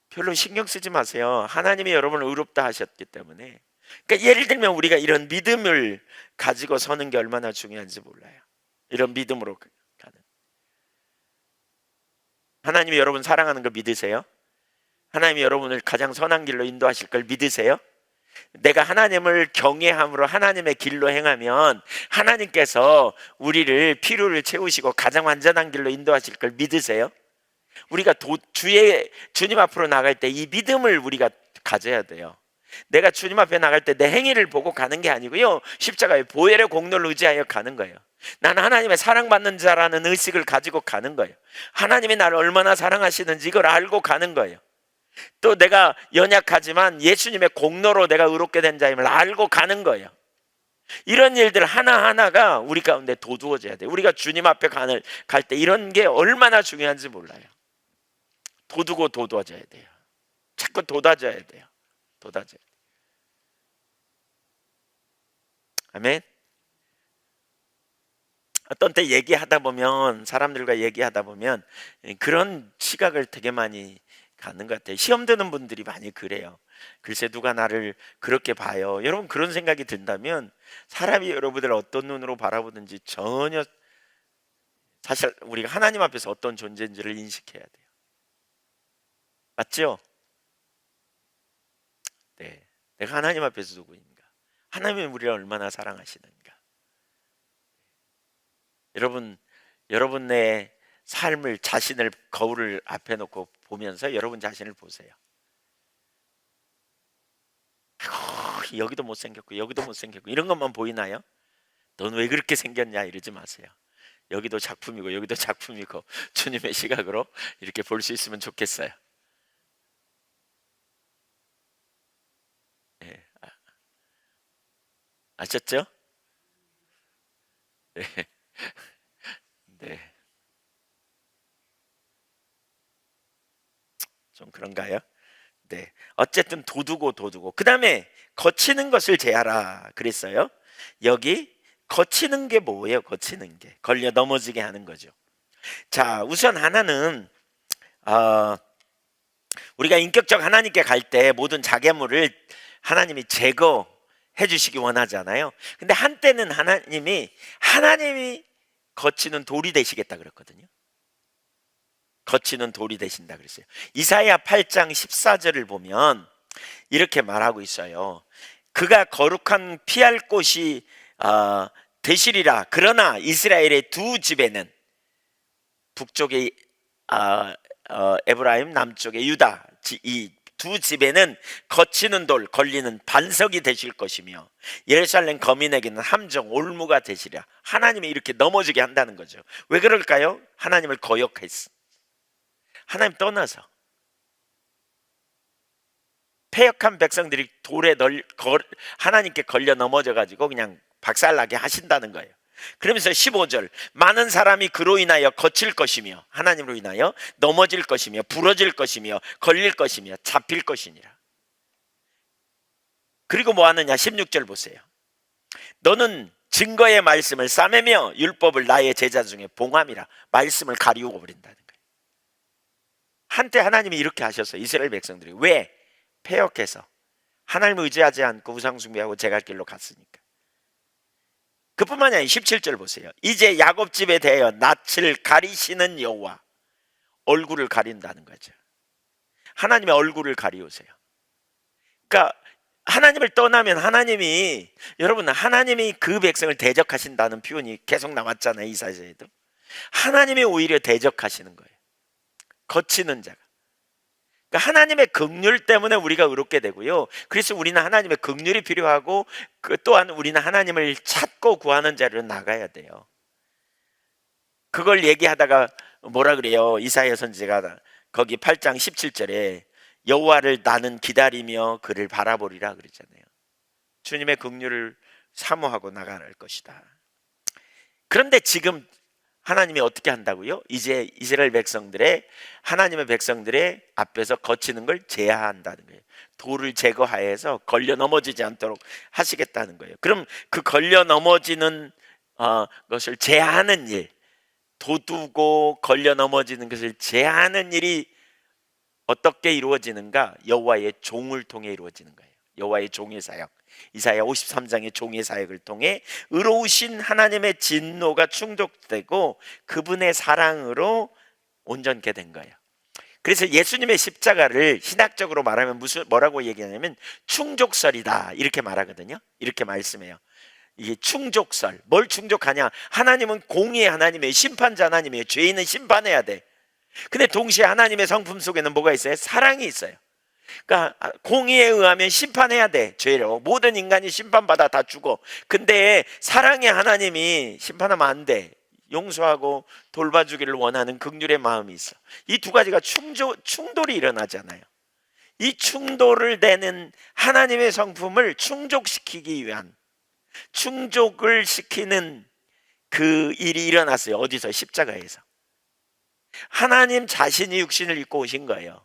별로 신경 쓰지 마세요. 하나님이 여러분을 의롭다 하셨기 때문에. 그러니까 예를 들면 우리가 이런 믿음을 가지고 서는 게 얼마나 중요한지 몰라요. 이런 믿음으로 가는. 하나님이 여러분 사랑하는 걸 믿으세요? 하나님이 여러분을 가장 선한 길로 인도하실 걸 믿으세요? 내가 하나님을 경외함으로 하나님의 길로 행하면 하나님께서 우리를 필요를 채우시고 가장 완전한 길로 인도하실 걸 믿으세요? 우리가 주님 앞으로 나갈 때 이 믿음을 우리가 가져야 돼요. 내가 주님 앞에 나갈 때 내 행위를 보고 가는 게 아니고요, 십자가의 보혈의 공로를 의지하여 가는 거예요. 나는 하나님의 사랑받는 자라는 의식을 가지고 가는 거예요. 하나님이 나를 얼마나 사랑하시는지 이걸 알고 가는 거예요. 또 내가 연약하지만 예수님의 공로로 내가 의롭게 된 자임을 알고 가는 거예요. 이런 일들 하나하나가 우리 가운데 도두어져야 돼요. 우리가 주님 앞에 갈 때 이런 게 얼마나 중요한지 몰라요. 도두어져야 돼요. 자꾸 돋아져야 돼요. 돋아져야 돼요. 아멘. 어떤 때 사람들과 얘기하다 보면 그런 시각을 되게 많이 갖는 것 같아요. 시험 드는 분들이 많이 그래요. 글쎄 누가 나를 그렇게 봐요. 여러분 그런 생각이 든다면 사람이 여러분들을 어떤 눈으로 바라보든지 전혀, 사실 우리가 하나님 앞에서 어떤 존재인지를 인식해야 돼요. 맞죠? 네, 내가 하나님 앞에서 누구인가? 하나님이 우리를 얼마나 사랑하시는가? 여러분의 삶을, 자신을 거울을 앞에 놓고 보면서 여러분 자신을 보세요. 여기도 못생겼고 여기도 못생겼고 이런 것만 보이나요? 넌 왜 그렇게 생겼냐 이러지 마세요. 여기도 작품이고 여기도 작품이고 주님의 시각으로 이렇게 볼 수 있으면 좋겠어요. 네. 아셨죠? 네. 네. 좀 그런가요? 네. 어쨌든 도두고 그 다음에 거치는 것을 제하라 그랬어요. 여기 거치는 게 뭐예요? 거치는 게 걸려 넘어지게 하는 거죠. 자, 우선 하나는 우리가 인격적 하나님께 갈 때 모든 장애물을 하나님이 제거해 주시기 원하잖아요. 근데 한때는 하나님이 거치는 돌이 되시겠다 그랬거든요. 거치는 돌이 되신다 그랬어요. 이사야 8장 14절을 보면 이렇게 말하고 있어요. 그가 거룩한 피할 곳이 되시리라. 그러나 이스라엘의 두 집에는, 북쪽의 에브라임, 남쪽의 유다, 이 두 집에는 거치는 돌, 걸리는 반석이 되실 것이며 예루살렘 거민에게는 함정, 올무가 되시리라. 하나님이 이렇게 넘어지게 한다는 거죠. 왜 그럴까요? 하나님을 거역했어. 하나님 떠나서 패역한 백성들이 하나님께 걸려 넘어져 가지고 그냥 박살나게 하신다는 거예요. 그러면서 15절, 많은 사람이 그로 인하여 거칠 것이며 하나님으로 인하여 넘어질 것이며 부러질 것이며 걸릴 것이며 잡힐 것이니라. 그리고 뭐 하느냐? 16절 보세요. 너는 증거의 말씀을 싸매며 율법을 나의 제자 중에 봉함이라. 말씀을 가리우고 버린다는 거예요. 한때 하나님이 이렇게 하셨어요. 이스라엘 백성들이. 왜? 패역해서 하나님을 의지하지 않고 우상숭배하고 제갈 길로 갔으니까. 그뿐만이 아니라 17절 보세요. 이제 야곱 집에 대하여 낯을 가리시는 여호와, 얼굴을 가린다는 거죠. 하나님의 얼굴을 가리우세요. 그러니까 하나님을 떠나면 하나님이 그 백성을 대적하신다는 표현이 계속 나왔잖아요. 이사야에도. 하나님이 오히려 대적하시는 거예요. 거치는 자가. 그러니까 하나님의 긍휼 때문에 우리가 의롭게 되고요. 그래서 우리는 하나님의 긍휼이 필요하고 또한 우리는 하나님을 찾고 구하는 자리로 나가야 돼요. 그걸 얘기하다가 뭐라 그래요? 이사야 선지자가 거기 8장 17절에 여호와를 나는 기다리며 그를 바라보리라 그랬잖아요. 주님의 긍휼을 사모하고 나갈 것이다. 그런데 지금 하나님이 어떻게 한다고요? 이제 이스라엘 하나님의 백성들의 앞에서 거치는 걸 제하한다는 거예요. 돌을 제거하여서 걸려 넘어지지 않도록 하시겠다는 거예요. 그럼 그 걸려 넘어지는 것을 제하는 일, 도두고 걸려 넘어지는 것을 제하는 일이 어떻게 이루어지는가? 여호와의 종을 통해 이루어지는 거예요. 여호와의 종의 사역. 이사야 53장의 종의 사역을 통해 의로우신 하나님의 진노가 충족되고 그분의 사랑으로 온전케 된 거예요. 그래서 예수님의 십자가를 신학적으로 말하면 뭐라고 얘기하냐면 충족설이다 이렇게 말하거든요. 이렇게 말씀해요. 이게 충족설. 뭘 충족하냐? 하나님은 공의의 하나님이에요. 심판자 하나님이에요. 죄인은 심판해야 돼. 근데 동시에 하나님의 성품 속에는 뭐가 있어요? 사랑이 있어요. 그러니까 공의에 의하면 심판해야 돼. 죄로 모든 인간이 심판받아 다 죽어. 근데 사랑의 하나님이 심판하면 안 돼. 용서하고 돌봐주기를 원하는 긍휼의 마음이 있어. 이 두 가지가 충돌이 일어나잖아요. 이 충돌을 내는 하나님의 성품을 충족시키기 위한, 충족을 시키는 그 일이 일어났어요. 어디서? 십자가에서. 하나님 자신이 육신을 입고 오신 거예요.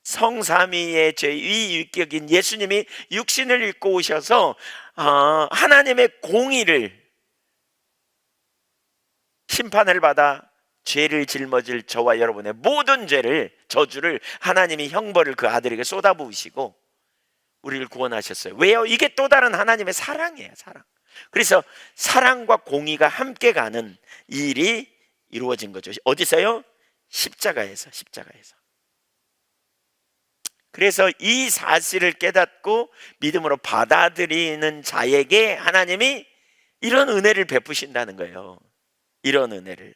성삼위의 제2위격인 예수님이 육신을 입고 오셔서 하나님의 공의를, 심판을 받아 죄를 짊어질 저와 여러분의 모든 죄를, 저주를 하나님이 형벌을 그 아들에게 쏟아부으시고 우리를 구원하셨어요. 왜요? 이게 또 다른 하나님의 사랑이에요. 사랑. 그래서 사랑과 공의가 함께 가는 일이 이루어진 거죠. 어디서요? 십자가에서. 그래서 이 사실을 깨닫고 믿음으로 받아들이는 자에게 하나님이 이런 은혜를 베푸신다는 거예요. 이런 은혜를.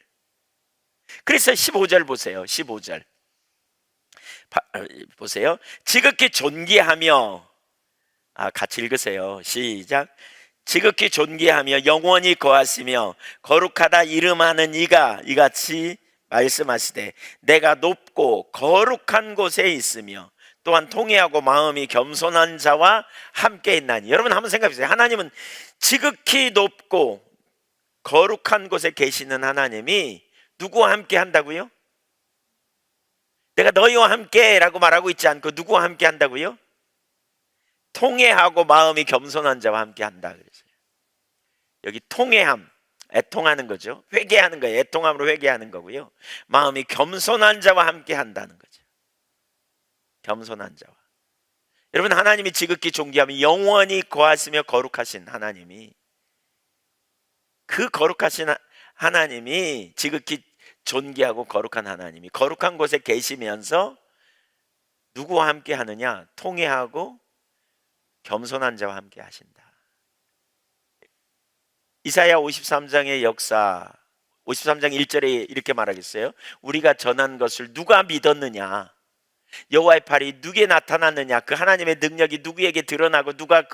그래서 15절 보세요. 15절 보세요. 지극히 존귀하며, 같이 읽으세요. 시작. 지극히 존귀하며 영원히 거하시며 거룩하다 이름하는 이가 이같이 말씀하시되 내가 높고 거룩한 곳에 있으며 또한 통회하고 마음이 겸손한 자와 함께 있나니. 여러분 한번 생각해 보세요. 하나님은 지극히 높고 거룩한 곳에 계시는 하나님이 누구와 함께 한다고요? 내가 너희와 함께 라고 말하고 있지 않고 누구와 함께 한다고요? 통회하고 마음이 겸손한 자와 함께 한다 그랬어요. 여기 통회함, 애통하는 거죠. 회개하는 거예요. 애통함으로 회개하는 거고요. 마음이 겸손한 자와 함께 한다는 거죠. 겸손한 자와. 여러분 하나님이 지극히 존귀하며 영원히 거하시며 거룩하신 하나님이, 그 거룩하신 하나님이, 지극히 존귀하고 거룩한 하나님이 거룩한 곳에 계시면서 누구와 함께 하느냐? 통회하고 겸손한 자와 함께 하신다. 이사야 53장의 역사, 53장 1절에 이렇게 말하겠어요. 우리가 전한 것을 누가 믿었느냐? 여호와의 팔이 누구에 나타났느냐? 그 하나님의 능력이 누구에게 드러나고 누가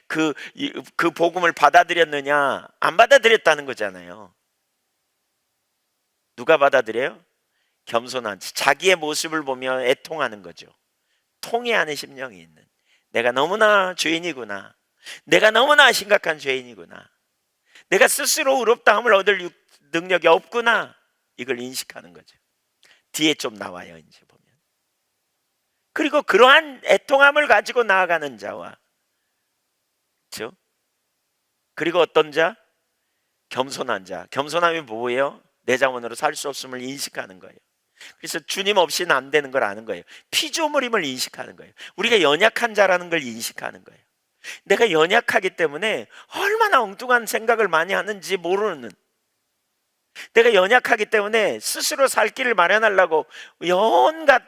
그 복음을 받아들였느냐? 안 받아들였다는 거잖아요. 누가 받아들여요? 겸손한, 자기의 모습을 보며 애통하는 거죠. 통회하는 심령이 있는, 내가 너무나 죄인이구나, 내가 너무나 심각한 죄인이구나, 내가 스스로 의롭다함을 얻을 능력이 없구나, 이걸 인식하는 거죠. 뒤에 좀 나와요 이제 보면. 그리고 그러한 애통함을 가지고 나아가는 자와, 그렇죠? 그리고 어떤 자? 겸손한 자. 겸손함이 뭐예요? 내 자원으로 살 수 없음을 인식하는 거예요. 그래서 주님 없이는 안 되는 걸 아는 거예요. 피조물임을 인식하는 거예요. 우리가 연약한 자라는 걸 인식하는 거예요. 내가 연약하기 때문에 얼마나 엉뚱한 생각을 많이 하는지 모르는, 내가 연약하기 때문에 스스로 살 길을 마련하려고 온갖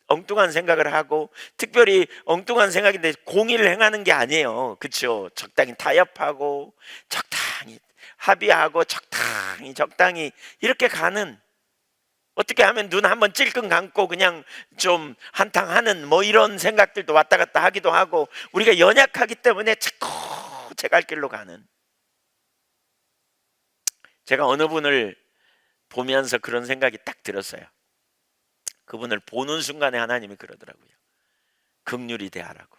엉뚱한 생각을 하고, 특별히 엉뚱한 생각인데 공의를 행하는 게 아니에요. 그렇죠? 적당히 타협하고 적당히 합의하고 적당히 이렇게 가는, 어떻게 하면 눈 한번 찔끔 감고 그냥 좀 한탕 하는 뭐 이런 생각들도 왔다 갔다 하기도 하고, 우리가 연약하기 때문에 자꾸 제 갈 길로 가는. 제가 어느 분을 보면서 그런 생각이 딱 들었어요. 그분을 보는 순간에 하나님이 그러더라고요. 긍휼히 대하라고.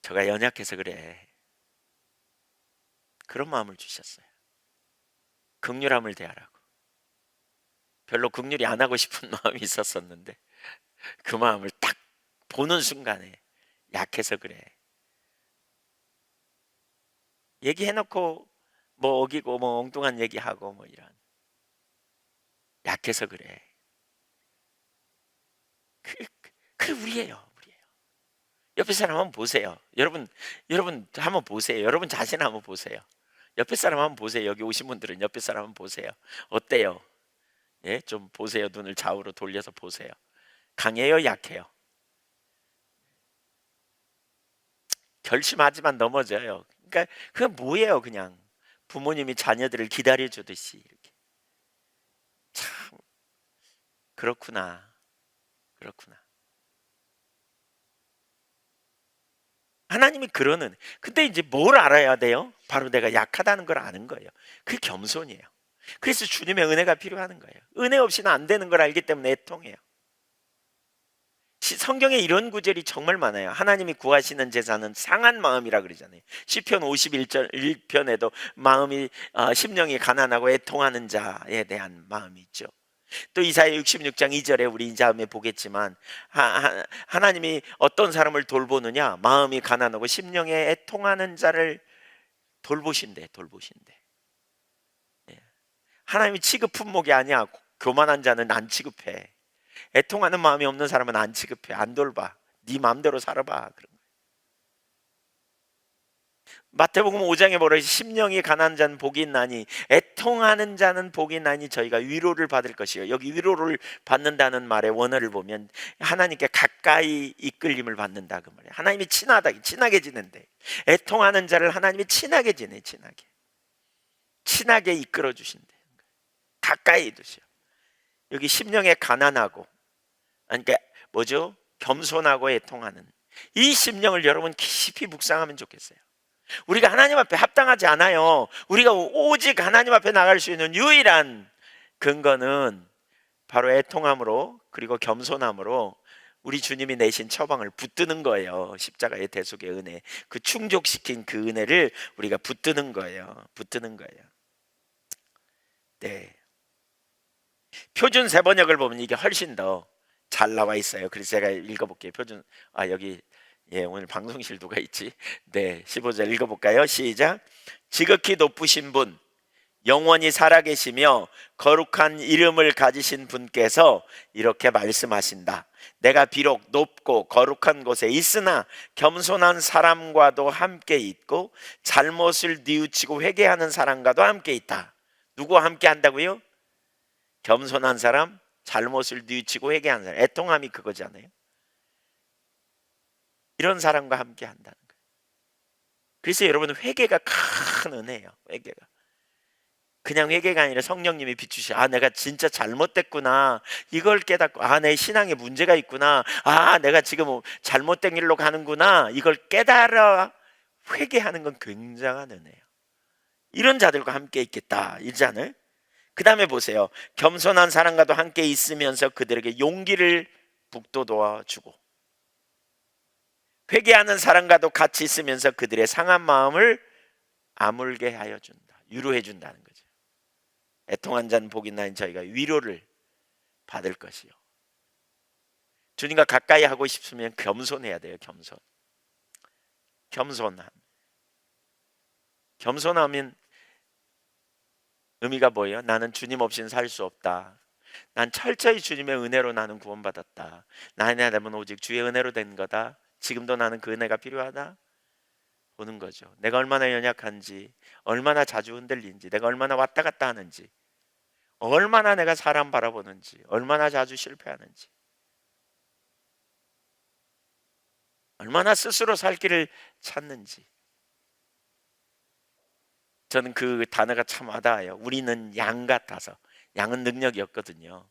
저가 연약해서 그래. 그런 마음을 주셨어요. 긍휼함을 대하라고. 별로 긍휼히 안 하고 싶은 마음이 있었었는데 그 마음을 딱 보는 순간에, 약해서 그래. 얘기해놓고 뭐 어기고 뭐 엉뚱한 얘기하고 뭐 이런. 약해서 그래. 그 우리예요. 옆에 사람 한번 보세요. 여러분 한번 보세요. 여러분 자신 한번 보세요. 옆에 사람 한번 보세요. 여기 오신 분들은 옆에 사람 한번 보세요. 어때요? 예, 좀 보세요. 눈을 좌우로 돌려서 보세요. 강해요, 약해요? 결심하지만 넘어져요. 그러니까 그건 뭐예요, 그냥 부모님이 자녀들을 기다려 주듯이 이렇게. 참 그렇구나. 그렇구나. 하나님이 그러는. 근데 이제 뭘 알아야 돼요? 바로 내가 약하다는 걸 아는 거예요. 그게 겸손이에요. 그래서 주님의 은혜가 필요한 거예요. 은혜 없이는 안 되는 걸 알기 때문에 애통해요. 성경에 이런 구절이 정말 많아요. 하나님이 구하시는 제사는 상한 마음이라 그러잖아요. 시편 51편에도 마음이 심령이 가난하고 애통하는 자에 대한 마음이 있죠. 또 이사야 66장 2절에 우리 다음에 보겠지만 하나님이 어떤 사람을 돌보느냐, 마음이 가난하고 심령에 애통하는 자를 돌보신대. 예. 하나님이 취급 품목이 아니야. 교만한 자는 안 취급해. 애통하는 마음이 없는 사람은 안 취급해. 안 돌봐. 네 마음대로 살아봐. 그런 거예요. 마태복음 5장에 뭐라 심령이 가난한 자는 복이 있나니 애통하는 자는 복이 있나니 저희가 위로를 받을 것이요. 여기 위로를 받는다는 말의 원어를 보면 하나님께 가까이 이끌림을 받는다 그 말이에요. 하나님이 친하게 지낸대. 애통하는 자를 하나님이 친하게 지내. 친하게 이끌어 주신대. 가까이 두셔. 여기 심령에 가난하고, 그러니까 뭐죠? 겸손하고 애통하는 이 심령을 여러분 깊이 묵상하면 좋겠어요. 우리가 하나님 앞에 합당하지 않아요. 우리가 오직 하나님 앞에 나갈 수 있는 유일한 근거는 바로 애통함으로, 그리고 겸손함으로 우리 주님이 내신 처방을 붙드는 거예요. 십자가의 대속의 은혜, 그 충족시킨 그 은혜를 우리가 붙드는 거예요. 네. 표준 세번역을 보면 이게 훨씬 더 잘 나와 있어요. 그래서 제가 읽어볼게요. 여기 오늘 방송실 누가 있지? 네, 15절 읽어볼까요? 시작. 지극히 높으신 분, 영원히 살아계시며 거룩한 이름을 가지신 분께서 이렇게 말씀하신다. 내가 비록 높고 거룩한 곳에 있으나 겸손한 사람과도 함께 있고 잘못을 뉘우치고 회개하는 사람과도 함께 있다. 누구와 함께 한다고요? 겸손한 사람, 잘못을 뉘우치고 회개하는 사람. 애통함이 그거잖아요. 이런 사람과 함께 한다는 거예요. 그래서 여러분, 회개가 큰 은혜예요. 회개가 그냥 회개가 아니라 성령님이 비추시. 내가 진짜 잘못됐구나, 이걸 깨닫고, 내 신앙에 문제가 있구나, 내가 지금 잘못된 길로 가는구나, 이걸 깨달아 회개하는 건 굉장한 은혜예요. 이런 자들과 함께 있겠다 이잖아요. 그 다음에 보세요. 겸손한 사람과도 함께 있으면서 그들에게 용기를 북돋워 주고, 회개하는 사람과도 같이 있으면서 그들의 상한 마음을 아물게 하여 준다. 위로해 준다는 거죠. 애통한 자는 복이 있나니 저희가 위로를 받을 것이요. 주님과 가까이 하고 싶으면 겸손해야 돼요. 겸손하면 의미가 뭐예요? 나는 주님 없이는 살 수 없다. 난 철저히 주님의 은혜로 나는 구원받았다. 나의 삶은 오직 주의 은혜로 된 거다. 지금도 나는 그 은혜가 필요하다 보는 거죠. 내가 얼마나 연약한지, 얼마나 자주 흔들린지, 내가 얼마나 왔다 갔다 하는지, 얼마나 내가 사람 바라보는지, 얼마나 자주 실패하는지, 얼마나 스스로 살 길을 찾는지. 저는 그 단어가 참 와닿아요. 우리는 양 같아서. 양은 능력이 없거든요.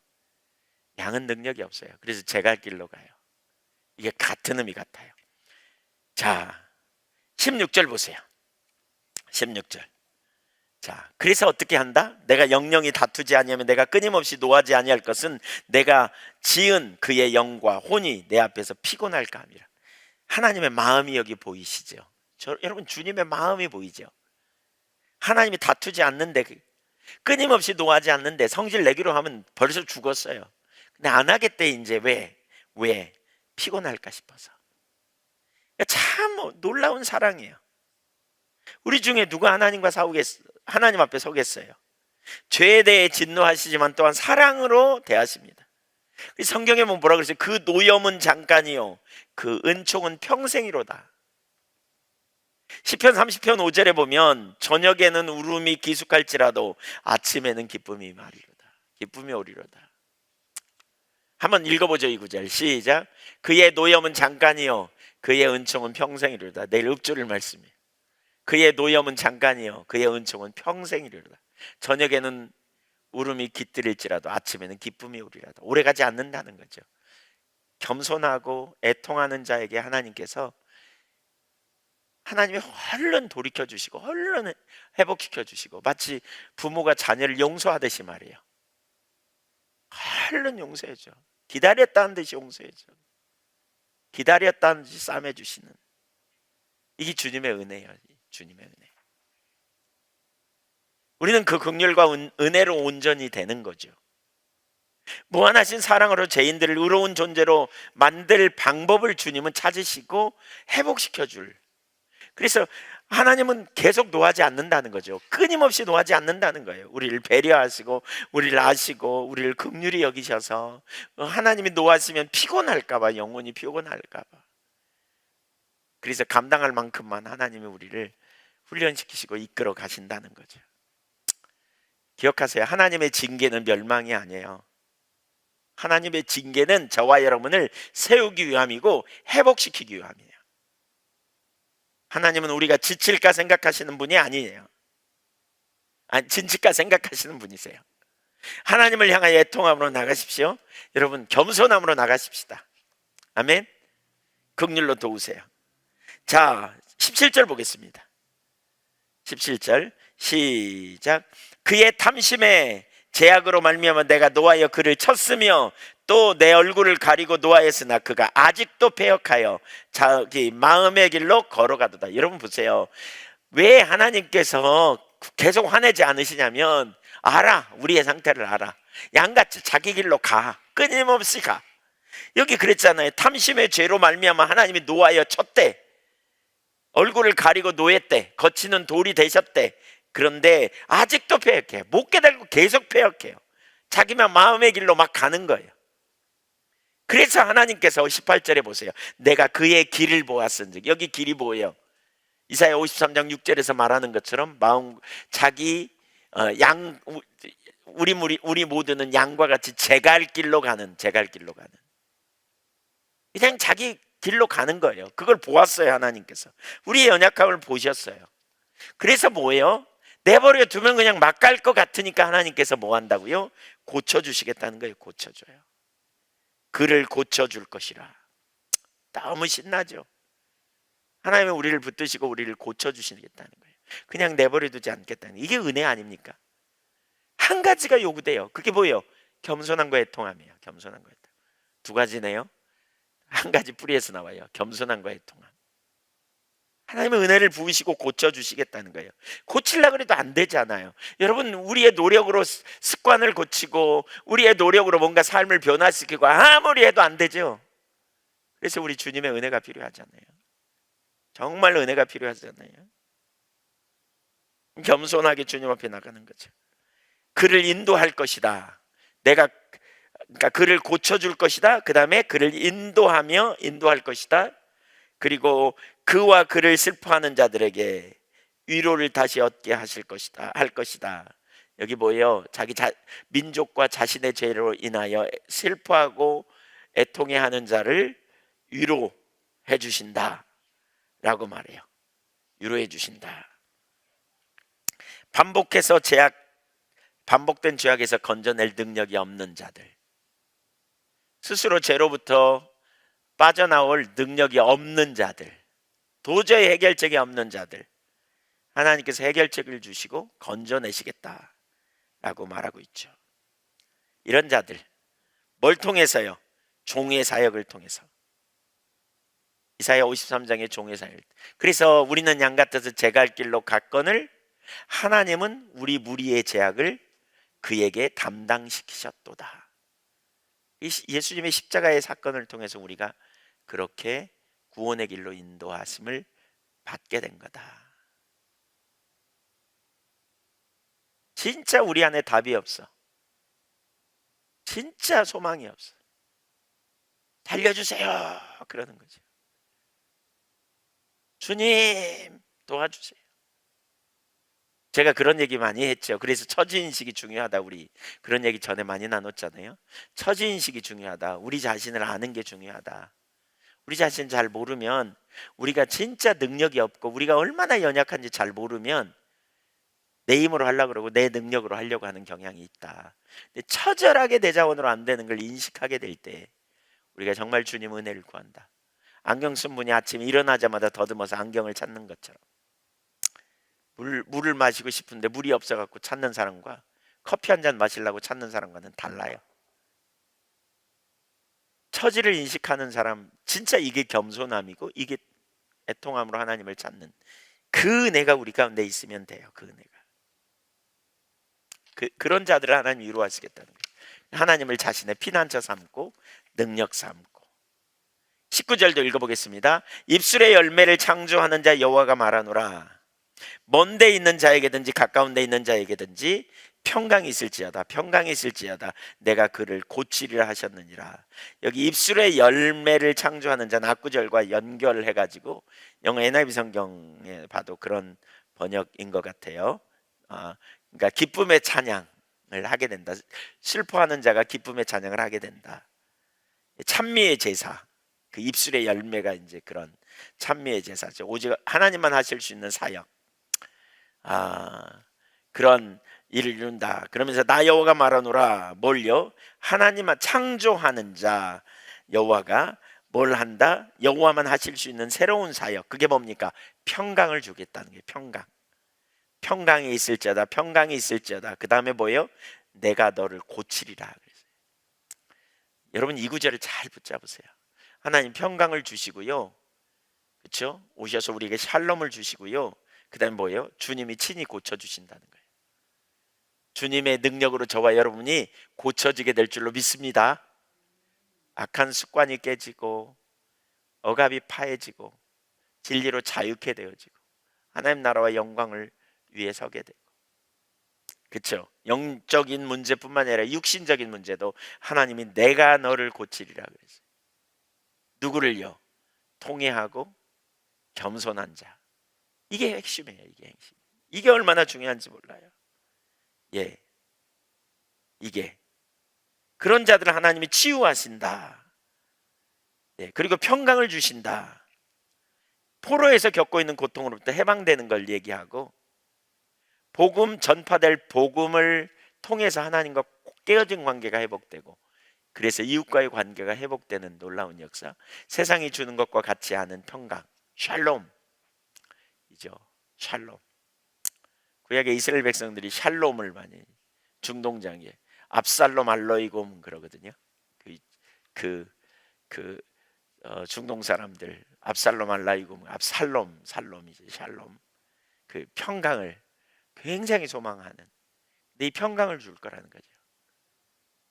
양은 능력이 없어요. 그래서 제 갈 길로 가요. 이게 같은 의미 같아요. 자, 16절 보세요. 16절. 자, 그래서 어떻게 한다? 내가 영영이 다투지 아니하면 내가 끊임없이 노하지 아니할 것은 내가 지은 그의 영과 혼이 내 앞에서 피곤할까 함이라. 하나님의 마음이 여기 보이시죠? 여러분, 주님의 마음이 보이죠? 하나님이 다투지 않는데, 끊임없이 노하지 않는데 성질 내기로 하면 벌써 죽었어요. 근데 안 하겠대. 이제 왜? 피곤할까 싶어서. 참 놀라운 사랑이에요. 우리 중에 누가 하나님과 하나님 앞에 서겠어요? 죄에 대해 진노하시지만 또한 사랑으로 대하십니다. 성경에 보면 뭐라 그랬어요? 그 노염은 잠깐이요 그 은총은 평생이로다. 시편 30편 5절에 보면 저녁에는 울음이 기숙할지라도 아침에는 기쁨이 마리로다. 기쁨이 오리로다. 한번 읽어보죠. 이 구절 시작. 그의 노염은 잠깐이요 그의 은총은 평생이로다. 내일 읍조를 말씀이에요. 그의 노염은 잠깐이요 그의 은총은 평생이로다. 저녁에는 울음이 깃들일지라도 아침에는 기쁨이 오리라다. 오래가지 않는다는 거죠. 겸손하고 애통하는 자에게 하나님께서 하나님이 얼른 돌이켜주시고 얼른 회복시켜주시고 마치 부모가 자녀를 용서하듯이 말이에요. 얼른 용서해줘. 기다렸다는 듯이 용서해줘. 기다렸다는 듯이 싸매주시는 이게 주님의 은혜예요. 주님의 은혜. 우리는 그 긍휼과 은혜로 온전히 되는 거죠. 무한하신 사랑으로 죄인들을 의로운 존재로 만들 방법을 주님은 찾으시고 회복시켜줄. 그래서 하나님은 계속 노하지 않는다는 거죠. 끊임없이 노하지 않는다는 거예요. 우리를 배려하시고 우리를 아시고 우리를 긍휼히 여기셔서 하나님이 노하시면 피곤할까 봐, 영혼이 피곤할까 봐. 그래서 감당할 만큼만 하나님이 우리를 훈련시키시고 이끌어 가신다는 거죠. 기억하세요. 하나님의 징계는 멸망이 아니에요. 하나님의 징계는 저와 여러분을 세우기 위함이고 회복시키기 위함이에요. 하나님은 우리가 지칠까 생각하시는 분이 아니에요. 진칠까 생각하시는 분이세요. 하나님을 향하여 애통함으로 나가십시오. 여러분 겸손함으로 나가십시다. 아멘. 긍휼로 도우세요. 자 17절 보겠습니다. 17절 시작. 그의 탐심에 제약으로 말미암아 내가 노하여 그를 쳤으며 또 내 얼굴을 가리고 노하였으나 그가 아직도 패역하여 자기 마음의 길로 걸어가도다. 여러분 보세요. 왜 하나님께서 계속 화내지 않으시냐면 알아. 우리의 상태를 알아. 양같이 자기 길로 가. 끊임없이 가. 여기 그랬잖아요. 탐심의 죄로 말미암아 하나님이 노하여 쳤대. 얼굴을 가리고 노했대. 거치는 돌이 되셨대. 그런데 아직도 패역해. 못 깨달고 계속 패역해요. 자기만 마음의 길로 막 가는 거예요. 그래서 하나님께서 18절에 보세요. 내가 그의 길을 보았은즉. 여기 길이 뭐예요? 이사야 53장 6절에서 말하는 것처럼 마음 자기 우리 모두는 양과 같이 제갈 길로 가는 그냥 자기 길로 가는 거예요. 그걸 보았어요. 하나님께서 우리의 연약함을 보셨어요. 그래서 뭐예요? 내버려 두면 그냥 막 갈 것 같으니까 하나님께서 뭐 한다고요? 고쳐주시겠다는 거예요. 고쳐줘요. 그를 고쳐줄 것이라. 너무 신나죠. 하나님은 우리를 붙드시고 우리를 고쳐주시겠다는 거예요. 그냥 내버려 두지 않겠다는 거예요. 이게 은혜 아닙니까? 한 가지가 요구돼요. 그게 뭐예요? 겸손한 거에 통함이에요. 겸손한 거에 통함. 두 가지네요. 한 가지 뿌리에서 나와요. 겸손한 거에 통함. 하나님은 은혜를 부으시고 고쳐주시겠다는 거예요. 고치려고 해도 안 되잖아요. 여러분 우리의 노력으로 습관을 고치고 우리의 노력으로 뭔가 삶을 변화시키고 아무리 해도 안 되죠. 그래서 우리 주님의 은혜가 필요하잖아요. 정말 은혜가 필요하잖아요. 겸손하게 주님 앞에 나가는 거죠. 그를 인도할 것이다. 그러니까 그를 고쳐줄 것이다. 그 다음에 그를 인도할 것이다. 그리고 그와 그를 슬퍼하는 자들에게 위로를 다시 얻게 할 것이다. 여기 뭐예요? 자기 민족과 자신의 죄로 인하여 슬퍼하고 애통해하는 자를 위로해 주신다 라고 말해요. 위로해 주신다. 반복된 죄악에서 건져낼 능력이 없는 자들, 스스로 죄로부터 빠져나올 능력이 없는 자들, 도저히 해결책이 없는 자들, 하나님께서 해결책을 주시고 건져내시겠다라고 말하고 있죠. 이런 자들 뭘 통해서요? 종의 사역을 통해서. 이사야 53장의 종의 사역. 그래서 우리는 양 같아서 제갈 길로 갔거늘 하나님은 우리 무리의 죄악을 그에게 담당시키셨도다. 예수님의 십자가의 사건을 통해서 우리가 그렇게 구원의 길로 인도하심을 받게 된 거다. 진짜 우리 안에 답이 없어. 진짜 소망이 없어. 달려주세요. 그러는 거죠. 주님 도와주세요. 제가 그런 얘기 많이 했죠. 그래서 처지인식이 중요하다. 우리 그런 얘기 전에 많이 나눴잖아요. 처지인식이 중요하다. 우리 자신을 아는 게 중요하다. 우리 자신 잘 모르면, 우리가 진짜 능력이 없고 우리가 얼마나 연약한지 잘 모르면 내 힘으로 하려고 그러고 내 능력으로 하려고 하는 경향이 있다. 근데 처절하게 내 자원으로 안 되는 걸 인식하게 될 때 우리가 정말 주님 은혜를 구한다. 안경 쓴 분이 아침에 일어나자마자 더듬어서 안경을 찾는 것처럼, 물을 마시고 싶은데 물이 없어갖고 찾는 사람과 커피 한 잔 마시려고 찾는 사람과는 달라요. 처지를 인식하는 사람, 진짜 이게 겸손함이고 이게 애통함으로 하나님을 찾는 그 은혜가 우리 가운데 있으면 돼요. 그 은혜가. 그런 자들을 하나님 위로하시겠다는 거예요. 하나님을 자신의 피난처 삼고 능력 삼고. 19절도 읽어보겠습니다. 입술의 열매를 창조하는 자 여호와가 말하노라. 먼 데 있는 자에게든지 가까운 데 있는 자에게든지 평강이 있을지어다. 평강이 있을지어다. 내가 그를 고치리라 하셨느니라. 여기 입술의 열매를 창조하는 자는 앞구절과 연결해가지고 영어 NIV 성경에 봐도 그런 번역인 것 같아요. 그러니까 기쁨의 찬양을 하게 된다. 슬퍼하는 자가 기쁨의 찬양을 하게 된다. 찬미의 제사, 그 입술의 열매가 이제 그런 찬미의 제사죠. 오직 하나님만 하실 수 있는 사역, 그런 일을 이룬다. 그러면서 나 여호와가 말하노라. 뭘요? 하나님만 창조하는 자 여호와가 뭘 한다? 여호와만 하실 수 있는 새로운 사역, 그게 뭡니까? 평강을 주겠다는 게 평강. 평강이 있을지어다. 평강이 있을지어다. 그 다음에 뭐예요? 내가 너를 고치리라. 그랬어요. 여러분 이 구절을 잘 붙잡으세요. 하나님 평강을 주시고요, 그렇죠? 오셔서 우리에게 샬롬을 주시고요, 그 다음에 뭐예요? 주님이 친히 고쳐주신다는 거예요. 주님의 능력으로 저와 여러분이 고쳐지게 될 줄로 믿습니다. 악한 습관이 깨지고 억압이 파해지고 진리로 자유케 되어지고 하나님 나라와 영광을 위해 서게 되고, 그렇죠? 영적인 문제뿐만 아니라 육신적인 문제도 하나님이 내가 너를 고치리라 그랬어요. 누구를요? 통회하고 겸손한 자. 이게 핵심이에요. 이게 핵심. 이게 얼마나 중요한지 몰라요. 예, 이게 그런 자들을 하나님이 치유하신다. 예, 그리고 평강을 주신다. 포로에서 겪고 있는 고통으로부터 해방되는 걸 얘기하고, 복음 전파될 복음을 통해서 하나님과 깨어진 관계가 회복되고, 그래서 이웃과의 관계가 회복되는 놀라운 역사, 세상이 주는 것과 같지 않은 평강, 샬롬이죠. 샬롬. 구약의 이스라엘 백성들이 샬롬을 많이, 중동장에 압살롬 알로이곰 그러거든요. 중동 사람들 압살롬 알라이곰, 살롬이죠. 샬롬. 그 평강을 굉장히 소망하는, 근데 이 평강을 줄 거라는 거죠.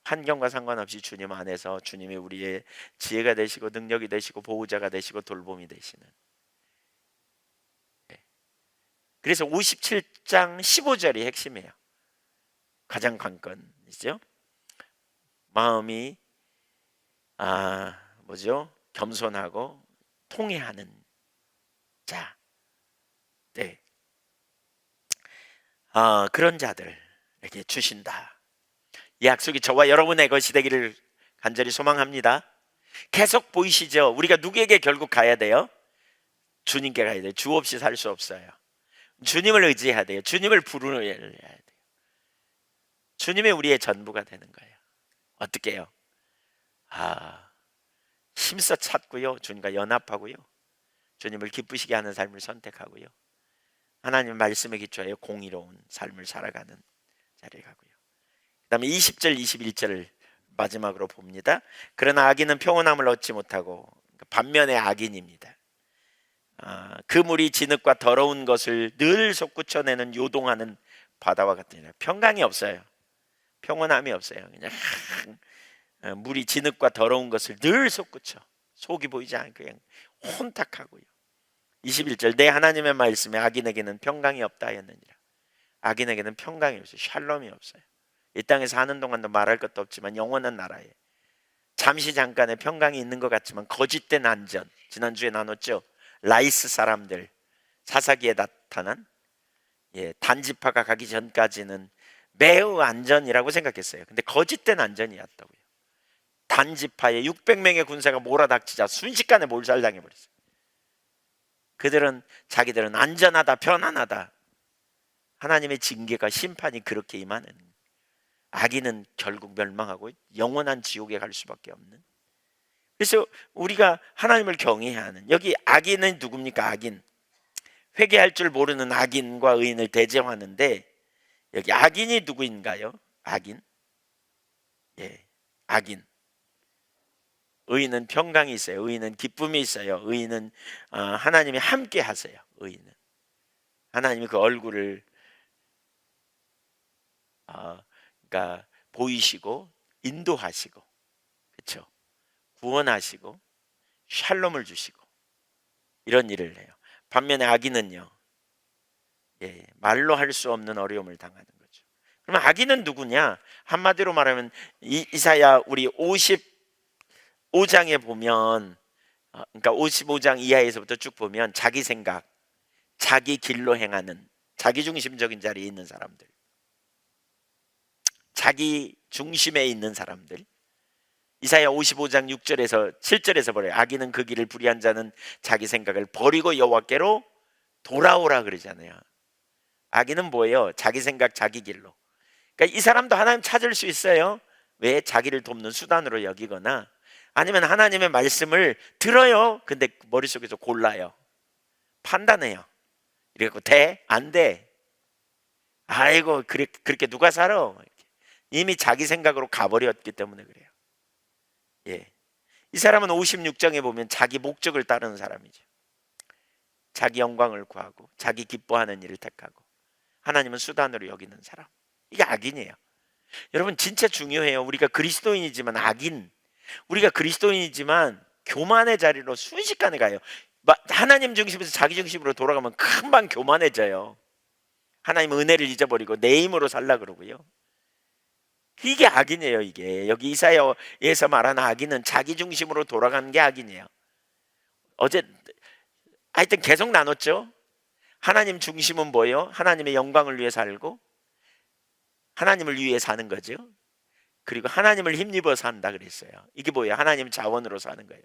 환경과 상관없이 주님 안에서 주님이 우리의 지혜가 되시고 능력이 되시고 보호자가 되시고 돌봄이 되시는. 그래서 57장 15절이 핵심이에요. 가장 관건이죠. 마음이 겸손하고 통회하는 자. 네. 그런 자들에게 주신다. 이 약속이 저와 여러분의 것이 되기를 간절히 소망합니다. 계속 보이시죠? 우리가 누구에게 결국 가야 돼요? 주님께 가야 돼요. 주 없이 살 수 없어요. 주님을 의지해야 돼요. 주님을 부르셔야 돼요. 주님이 우리의 전부가 되는 거예요. 어떻게 해요? 힘써 찾고요, 주님과 연합하고요, 주님을 기쁘시게 하는 삶을 선택하고요, 하나님 말씀에 기초하여 공의로운 삶을 살아가는 자리에 가고요. 그 다음에 20절 21절을 마지막으로 봅니다. 그러나 악인은 평온함을 얻지 못하고, 반면에 악인입니다. 그 물이 진흙과 더러운 것을 늘 솟구쳐내는 요동하는 바다와 같으니라. 평강이 없어요. 평온함이 없어요. 그냥 물이 진흙과 더러운 것을 늘 솟구쳐, 속이 보이지 않고 그냥 혼탁하고요. 21절 내 하나님의 말씀에 악인에게는 평강이 없다 하였느니라. 악인에게는 평강이 없어요. 샬롬이 없어요. 이 땅에 사는 동안도 말할 것도 없지만 영원한 나라에 잠시 잠깐의 평강이 있는 것 같지만 거짓된 안전, 지난주에 나눴죠. 라이스 사람들, 사사기에 나타난 단지파가 가기 전까지는 매우 안전이라고 생각했어요. 근데 거짓된 안전이었다고요. 단지파에 600명의 군사가 몰아닥치자 순식간에 몰살당해버렸어요. 그들은 자기들은 안전하다, 편안하다. 하나님의 징계가 심판이 그렇게 임하는, 악인은 결국 멸망하고 영원한 지옥에 갈 수밖에 없는. 그래서 우리가 하나님을 경외해야 하는, 여기 악인은 누굽니까? 악인, 회개할 줄 모르는 악인과 의인을 대정하는데 여기 악인이 누구인가요? 악인, 악인. 의인은 평강이 있어요. 의인은 기쁨이 있어요. 의인은 하나님이 함께 하세요. 의인은 하나님이 그 얼굴을 그러니까 보이시고 인도하시고, 그렇죠? 구원하시고 샬롬을 주시고 이런 일을 해요. 반면에 악인은요, 말로 할 수 없는 어려움을 당하는 거죠. 그러면 악인은 누구냐? 한마디로 말하면 이사야 우리 55장에 보면, 그러니까 55장 이하에서부터 쭉 보면 자기 생각, 자기 길로 행하는, 자기 중심적인 자리에 있는 사람들, 자기 중심에 있는 사람들. 이사야 55장 6절에서 7절에서 보래요. 악인은 그 길을 불의한 자는 자기 생각을 버리고 여호와께로 돌아오라 그러잖아요. 악인은 뭐예요? 자기 생각, 자기 길로. 그러니까 이 사람도 하나님 찾을 수 있어요. 왜? 자기를 돕는 수단으로 여기거나, 아니면 하나님의 말씀을 들어요. 근데 머릿속에서 골라요. 판단해요. 이래갖고 돼? 안 돼? 아이고 그렇게 누가 살아? 이미 자기 생각으로 가버렸기 때문에 그래요. 이 사람은 56장에 보면 자기 목적을 따르는 사람이죠. 자기 영광을 구하고 자기 기뻐하는 일을 택하고 하나님은 수단으로 여기는 사람. 이게 악인이에요. 여러분 진짜 중요해요. 우리가 그리스도인이지만 우리가 그리스도인이지만 교만의 자리로 순식간에 가요. 하나님 중심에서 자기 중심으로 돌아가면 금방 교만해져요. 하나님 은혜를 잊어버리고 내 힘으로 살라 그러고요. 이게 악인이에요. 이게 여기 이사야에서 말하는 악인은 자기 중심으로 돌아가는 게 악인이에요. 어제 하여튼 계속 나눴죠. 하나님 중심은 뭐예요? 하나님의 영광을 위해 살고 하나님을 위해 사는 거죠. 그리고 하나님을 힘입어 산다 그랬어요. 이게 뭐예요? 하나님 자원으로 사는 거예요.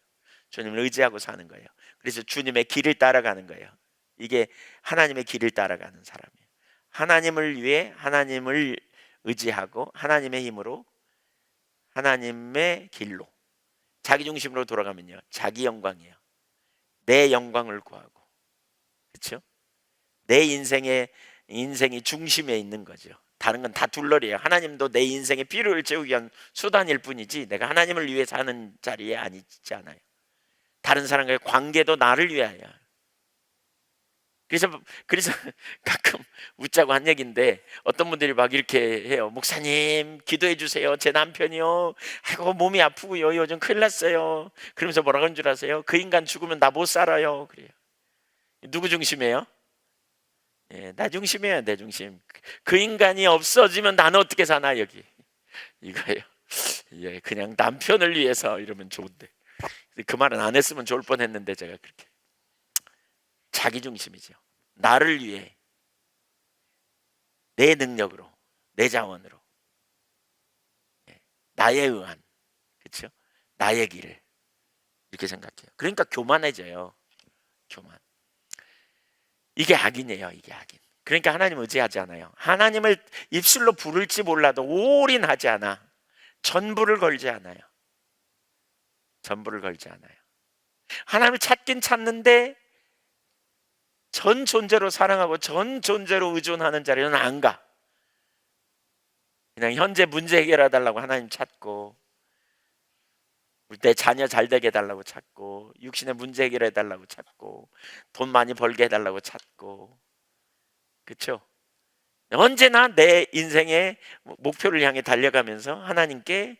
주님을 의지하고 사는 거예요. 그래서 주님의 길을 따라가는 거예요. 이게 하나님의 길을 따라가는 사람이에요. 하나님을 위해 하나님을 의지하고 하나님의 힘으로 하나님의 길로 자기 중심으로 돌아가면요, 자기 영광이에요. 내 영광을 구하고, 그렇죠? 내 인생이 중심에 있는 거죠. 다른 건 다 둘러리에요. 하나님도 내 인생의 필요를 채우기 위한 수단일 뿐이지 내가 하나님을 위해 사는 자리에 아니지 않아요. 다른 사람과의 관계도 나를 위하여. 그래서 가끔 웃자고 한 얘기인데 어떤 분들이 막 이렇게 해요. 목사님 기도해 주세요. 제 남편이요, 아이고 몸이 아프고요, 요즘 큰일 났어요. 그러면서 뭐라고 하는 줄 아세요? 그 인간 죽으면 나 못 살아요. 그래요. 누구 중심이에요? 나 중심이에요. 내 중심. 그 인간이 없어지면 나는 어떻게 사나 여기 이거예요. 그냥 남편을 위해서 이러면 좋은데 그 말은 안 했으면 좋을 뻔했는데 제가 그렇게 자기 중심이죠. 나를 위해 내 능력으로, 내 자원으로, 나에 의한, 그렇죠? 나의 길, 이렇게 생각해요. 그러니까 교만해져요. 교만. 이게 악인이에요. 이게 악인. 그러니까 하나님 의지하지 않아요. 하나님을 입술로 부를지 몰라도 올인하지 않아. 전부를 걸지 않아요. 전부를 걸지 않아요. 하나님을 찾긴 찾는데 전 존재로 사랑하고 전 존재로 의존하는 자리는 안 가. 그냥 현재 문제 해결해 달라고 하나님 찾고, 내 자녀 잘 되게 해달라고 찾고, 육신의 문제 해결해 달라고 찾고, 돈 많이 벌게 해달라고 찾고, 그렇죠? 언제나 내 인생의 목표를 향해 달려가면서 하나님께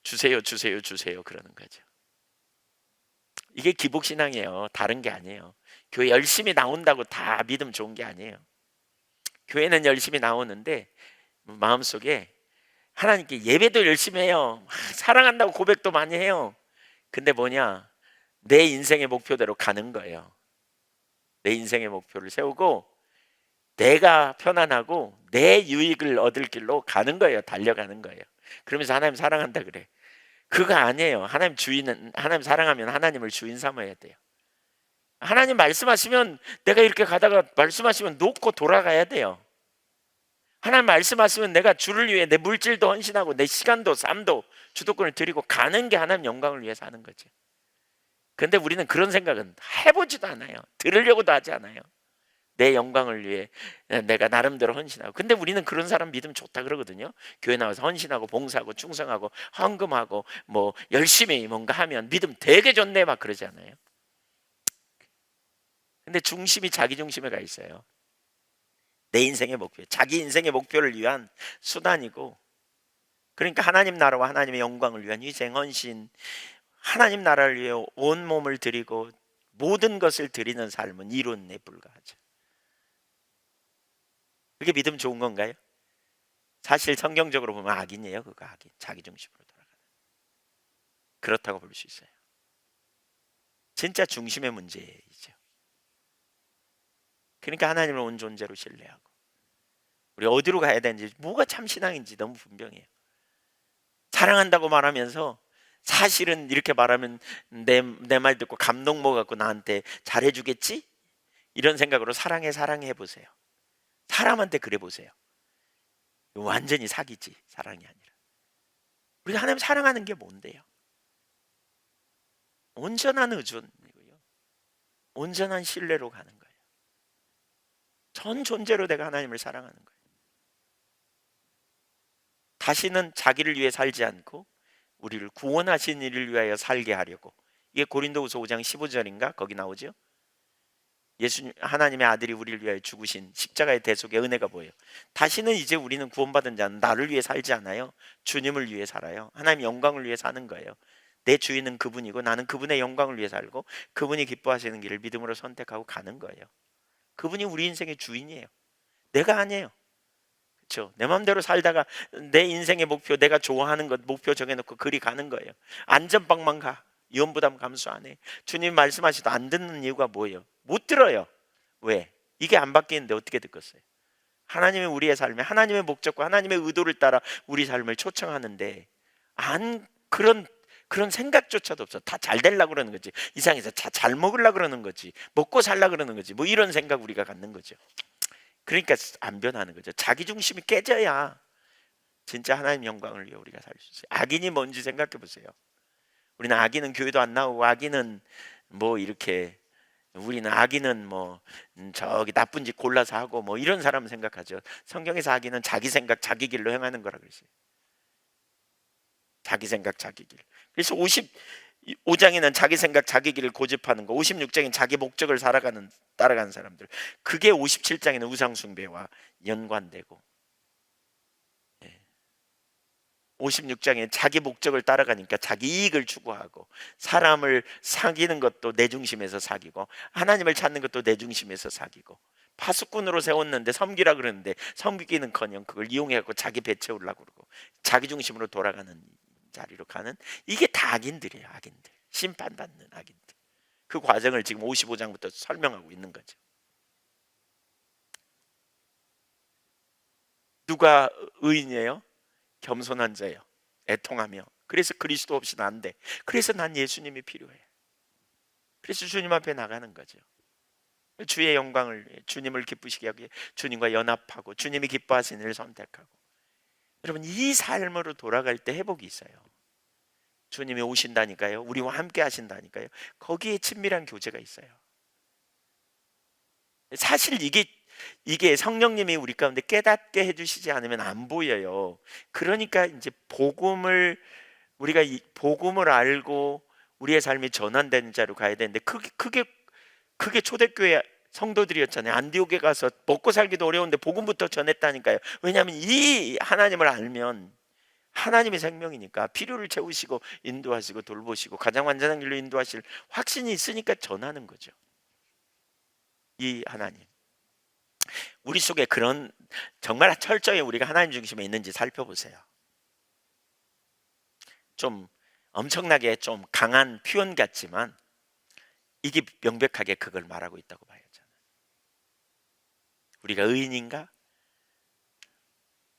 주세요, 주세요, 주세요 그러는 거죠. 이게 기복신앙이에요. 다른 게 아니에요. 교회 열심히 나온다고 다 믿음 좋은 게 아니에요. 교회는 열심히 나오는데 마음속에 하나님께 예배도 열심히 해요. 막 사랑한다고 고백도 많이 해요. 근데 뭐냐? 내 인생의 목표대로 가는 거예요. 내 인생의 목표를 세우고 내가 편안하고 내 유익을 얻을 길로 가는 거예요. 달려가는 거예요. 그러면서 하나님 사랑한다 그래. 그거 아니에요. 하나님 사랑하면 하나님을 주인 삼아야 돼요. 하나님 말씀하시면 내가 이렇게 가다가 말씀하시면 놓고 돌아가야 돼요. 하나님 말씀하시면 내가 주를 위해 내 물질도 헌신하고 내 시간도 삶도 주도권을 드리고 가는 게 하나님 영광을 위해 사는 거죠. 근데 우리는 그런 생각은 해보지도 않아요. 들으려고도 하지 않아요. 내 영광을 위해 내가 나름대로 헌신하고. 근데 우리는 그런 사람 믿으면 좋다 그러거든요. 교회 나와서 헌신하고 봉사하고 충성하고 헌금하고 뭐 열심히 뭔가 하면 믿음 되게 좋네 막 그러지 않아요. 근데 중심이 자기 중심에 가 있어요. 내 인생의 목표, 자기 인생의 목표를 위한 수단이고, 그러니까 하나님 나라와 하나님의 영광을 위한 희생, 헌신, 하나님 나라를 위해 온 몸을 드리고 모든 것을 드리는 삶은 이론에 불과하죠. 그게 믿음 좋은 건가요? 사실 성경적으로 보면 악인이에요. 그거 악인, 자기 중심으로 돌아가는. 그렇다고 볼 수 있어요. 진짜 중심의 문제이죠. 그러니까 하나님을 온 존재로 신뢰하고 우리 어디로 가야 되는지, 뭐가 참 신앙인지 너무 분명해요. 사랑한다고 말하면서 사실은 이렇게 말하면 내 말 듣고 감동 먹어갖고 나한테 잘해주겠지? 이런 생각으로 사랑해 보세요. 사람한테 그래 보세요. 완전히 사기지, 사랑이 아니라. 우리가 하나님 사랑하는 게 뭔데요? 온전한 의존이고요, 온전한 신뢰로 가는 거예요. 전 존재로 내가 하나님을 사랑하는 거예요. 다시는 자기를 위해 살지 않고 우리를 구원하신 이를 위하여 살게 하려고. 이게 고린도후서 5장 15절인가 거기 나오죠. 하나님의 아들이 우리를 위하여 죽으신 십자가의 대속의 은혜가 보여요. 다시는 이제 우리는 구원받은 자는 나를 위해 살지 않아요. 주님을 위해 살아요. 하나님의 영광을 위해 사는 거예요. 내 주인은 그분이고 나는 그분의 영광을 위해 살고 그분이 기뻐하시는 길을 믿음으로 선택하고 가는 거예요. 그분이 우리 인생의 주인이에요. 내가 아니에요. 그렇죠? 내 마음대로 살다가 내 인생의 목표, 내가 좋아하는 것 목표 정해놓고 그리 가는 거예요. 안전빵만 가. 위험부담 감수 안 해. 주님 말씀하시도 안 듣는 이유가 뭐예요? 못 들어요. 왜? 이게 안 바뀌는데 어떻게 듣겠어요? 하나님의 우리의 삶에 하나님의 목적과 하나님의 의도를 따라 우리 삶을 초청하는데 안 그런 생각조차도 없어. 다 잘 되려고 그러는 거지. 이상해서 잘 먹으려고 그러는 거지. 먹고 살려고 그러는 거지. 뭐 이런 생각 우리가 갖는 거죠. 그러니까 안 변하는 거죠. 자기 중심이 깨져야 진짜 하나님 영광을 위해 우리가 살 수 있어요. 악인이 뭔지 생각해 보세요. 우리는 악인은 교회도 안 나오고 악인은 뭐 이렇게 우리는 악인은 뭐 저기 나쁜 짓 골라서 하고 뭐 이런 사람 생각하죠. 성경에서 악인은 자기 생각 자기 길로 행하는 거라 그랬어요. 자기 생각 자기 길. 그래서 55장에는 자기 생각 자기 길을 고집하는 거, 56장에는 자기 목적을 따라가는 사람들, 그게 57장에는 우상 숭배와 연관되고, 56장에 자기 목적을 따라가니까 자기 이익을 추구하고 사람을 사귀는 것도 내 중심에서 사귀고 하나님을 찾는 것도 내 중심에서 사귀고 파수꾼으로 세웠는데 섬기라 그러는데 섬기기는커녕 그걸 이용해갖고 자기 배 채우려고 그러고 자기 중심으로 돌아가는 자리로 가는, 이게 다 악인들이에요. 악인들, 심판받는 악인들. 그 과정을 지금 55장부터 설명하고 있는 거죠. 누가 의인이에요? 겸손한 자예요. 애통하며. 그래서 그리스도 없이는 안 돼. 그래서 난 예수님이 필요해. 그래서 주님 앞에 나가는 거죠. 주의 영광을 위해, 주님을 기쁘시게 하기 위해 주님과 연합하고 주님이 기뻐하시는 일을 선택하고. 여러분, 이 삶으로 돌아갈 때 회복이 있어요. 주님이 오신다니까요. 우리와 함께 하신다니까요. 거기에 친밀한 교제가 있어요. 사실 이게 성령님이 우리 가운데 깨닫게 해주시지 않으면 안 보여요. 그러니까 이제 우리가 복음을 알고 우리의 삶이 전환되는 자로 가야 되는데 그게 초대교회 성도들이었잖아요. 안디옥에 가서 먹고 살기도 어려운데 복음부터 전했다니까요. 왜냐하면 이 하나님을 알면 하나님의 생명이니까 필요를 채우시고 인도하시고 돌보시고 가장 완전한 길로 인도하실 확신이 있으니까 전하는 거죠. 이 하나님. 우리 속에 그런 정말 철저히 우리가 하나님 중심에 있는지 살펴보세요. 좀 엄청나게 좀 강한 표현 같지만 이게 명백하게 그걸 말하고 있다고 봐요. 저는. 우리가 의인인가?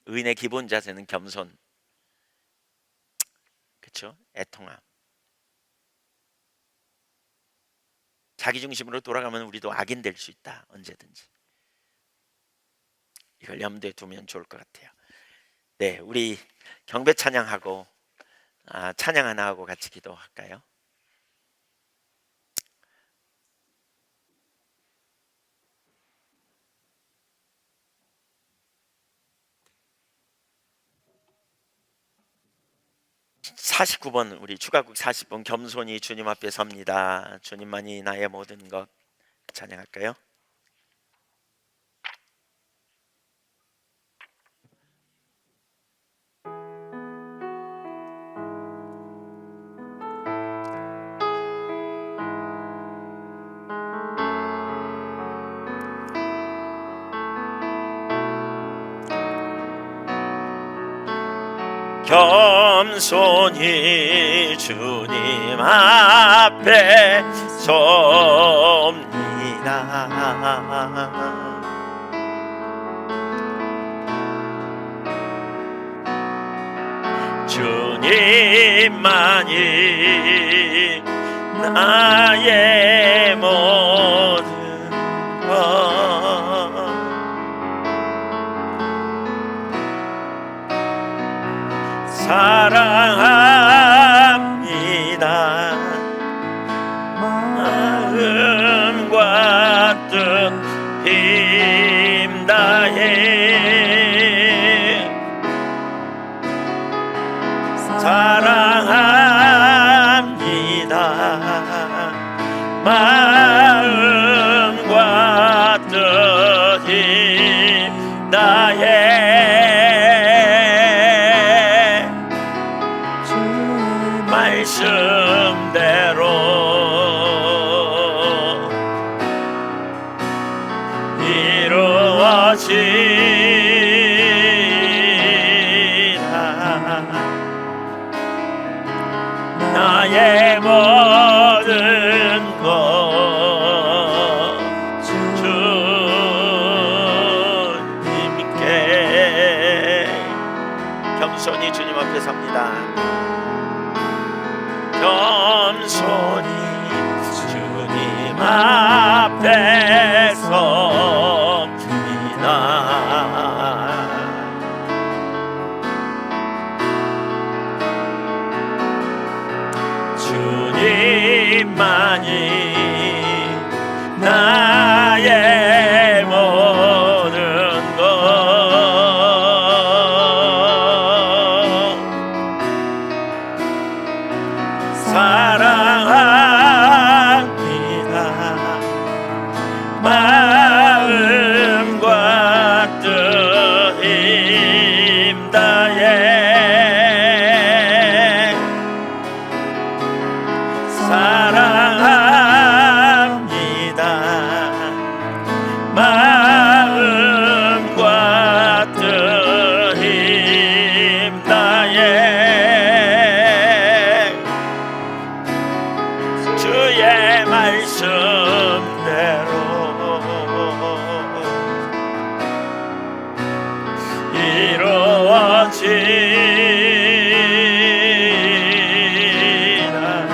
의인의 기본 자세는 겸손, 그렇죠? 애통함. 자기 중심으로 돌아가면 우리도 악인 될 수 있다. 언제든지. 이걸 염두에 두면 좋을 것 같아요. 네, 우리 경배 찬양하고 찬양 하나 하고 같이 기도할까요? (49번) 우리 추가곡 40번 겸손히 주님 앞에 섭니다. 주님만이 나의 모든 것 찬양할까요? 겸손히 주님 앞에 섭니다. 주님만이 나의 모든 것 사랑합니다. 마음과 뜻 힘 다해 사랑합니다. 마음과 뜻 힘 다해 말씀대로 이루어지라. 나의 모든 것 주님께 겸손히 주님 앞에 섭니다. 겸손히 주님 앞에 섭니다. 주님만이 나의 모든 것 사랑합니다. 마음과 뜻 힘 다해 사랑합니다. 마음과 뜻 힘 다해 주의 말씀대로 이루어지라.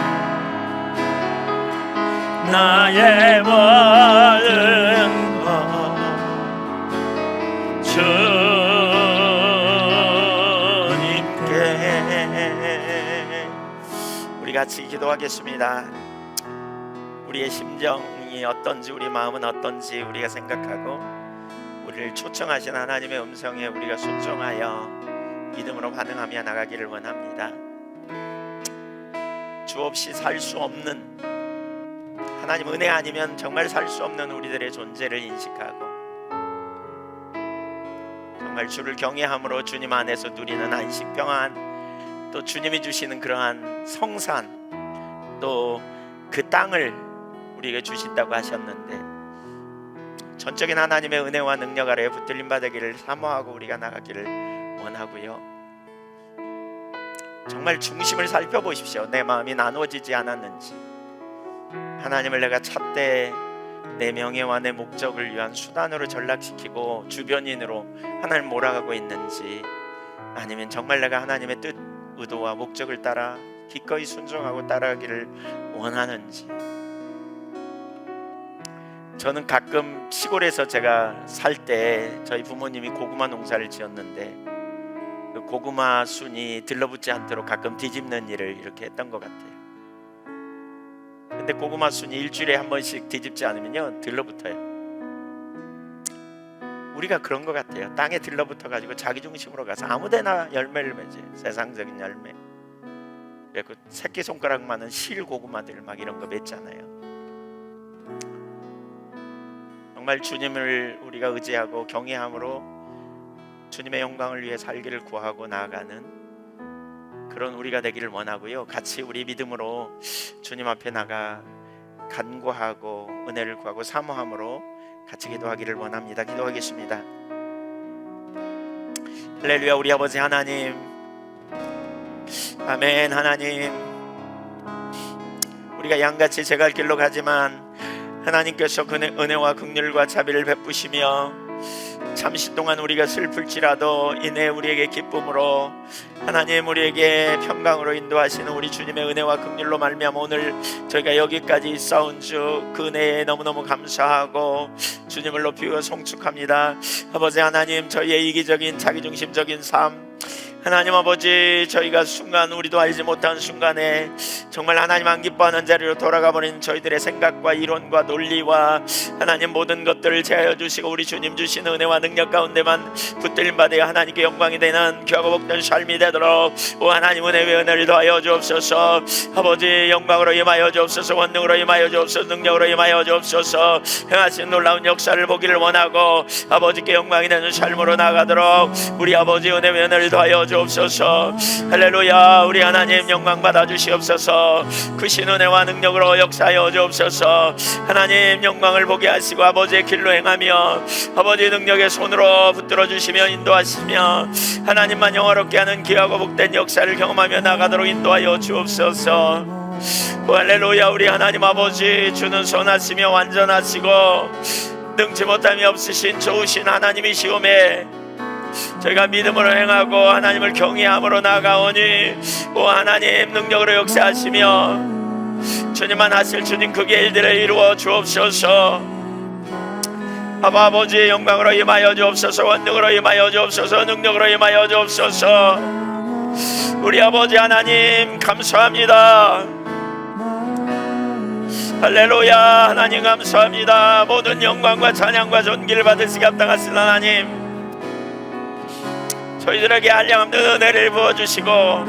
나의 모든 것 주님께. 우리 같이 기도하겠습니다. 우리의 심정이 어떤지, 우리 마음은 어떤지 우리가 생각하고 우리를 초청하신 하나님의 음성에 우리가 순종하여 믿음으로 반응하며 나가기를 원합니다. 주 없이 살 수 없는, 하나님 은혜 아니면 정말 살 수 없는 우리들의 존재를 인식하고 정말 주를 경외함으로 주님 안에서 누리는 안식 평안, 또 주님이 주시는 그러한 성산, 또 그 땅을 우리에게 주신다고 하셨는데 전적인 하나님의 은혜와 능력 아래에 붙들림 받기를 사모하고 우리가 나가기를 원하고요. 정말 중심을 살펴보십시오. 내 마음이 나누어지지 않았는지, 하나님을 내가 찻대 내 명예와 내 목적을 위한 수단으로 전락시키고 주변인으로 하나님 몰아가고 있는지, 아니면 정말 내가 하나님의 뜻, 의도와 목적을 따라 기꺼이 순종하고 따라가기를 원하는지. 저는 가끔 시골에서 제가 살 때 저희 부모님이 고구마 농사를 지었는데 그 고구마 순이 들러붙지 않도록 가끔 뒤집는 일을 이렇게 했던 것 같아요. 근데 고구마 순이 일주일에 한 번씩 뒤집지 않으면요 들러붙어요. 우리가 그런 것 같아요. 땅에 들러붙어 가지고 자기 중심으로 가서 아무데나 열매를 맺어요. 세상적인 열매. 그리고 새끼손가락만한 실 고구마들 막 이런 거 맺잖아요. 정말 주님을 우리가 의지하고 경외함으로 주님의 영광을 위해 살기를 구하고 나아가는 그런 우리가 되기를 원하고요. 같이 우리 믿음으로 주님 앞에 나가 간구하고 은혜를 구하고 사모함으로 같이 기도하기를 원합니다. 기도하겠습니다. 할렐루야. 우리 아버지 하나님, 아멘. 하나님, 우리가 양같이 제갈 길로 가지만 하나님께서 그 은혜와 긍휼과 자비를 베푸시며 잠시 동안 우리가 슬플지라도 이내 우리에게 기쁨으로 하나님 우리에게 평강으로 인도하시는 우리 주님의 은혜와 긍휼로 말미암아 오늘 저희가 여기까지 있어온 주 그 은혜에 너무너무 감사하고 주님을 높이고 송축합니다. 아버지 하나님, 저희의 이기적인 자기중심적인 삶, 하나님 아버지, 저희가 순간 우리도 알지 못한 순간에 정말 하나님 안 기뻐하는 자리로 돌아가 버린 저희들의 생각과 이론과 논리와 하나님 모든 것들을 제하여 주시고 우리 주님 주시는 은혜와 능력 가운데만 붙들림 받아 하나님께 영광이 되는 귀하고 복된 삶이 되도록 오 하나님 은혜의 은혜를 더하여 주옵소서. 아버지 영광으로 임하여 주옵소서. 원능으로 임하여 주옵소서. 능력으로 임하여 주옵소서. 행하신 놀라운 역사를 보기를 원하고 아버지께 영광이 되는 삶으로 나가도록 우리 아버지 은혜의 은혜를 더하여 주옵소서. 할렐루야. 우리 하나님 영광 받아 주시옵소서. 크신 은혜와 능력으로 역사하여 주옵소서. 하나님 영광을 보게 하시고 아버지의 길로 행하며 아버지 능력의 손으로 붙들어 주시며 인도하시며 하나님만 영화롭게 하는 귀하고 복된 역사를 경험하며 나가도록 인도하여 주옵소서. 할렐루야. 우리 하나님 아버지, 주는 선하시며 완전하시고 능치 못함이 없으신 좋으신 하나님이시오매 저희가 믿음으로 행하고 하나님을 경외함으로 나아가오니 오 하나님 능력으로 역사하시며 주님만 하실 주님 그 일들을 이루어 주옵소서. 아버지의 영광으로 임하여 주옵소서. 원능으로 임하여 주옵소서. 능력으로 임하여 주옵소서. 우리 아버지 하나님 감사합니다. 할렐루야. 하나님 감사합니다. 모든 영광과 찬양과 존귀를 받으시기 합당하신 하나님, 저희들에게 한량없는 은혜를 부어주시고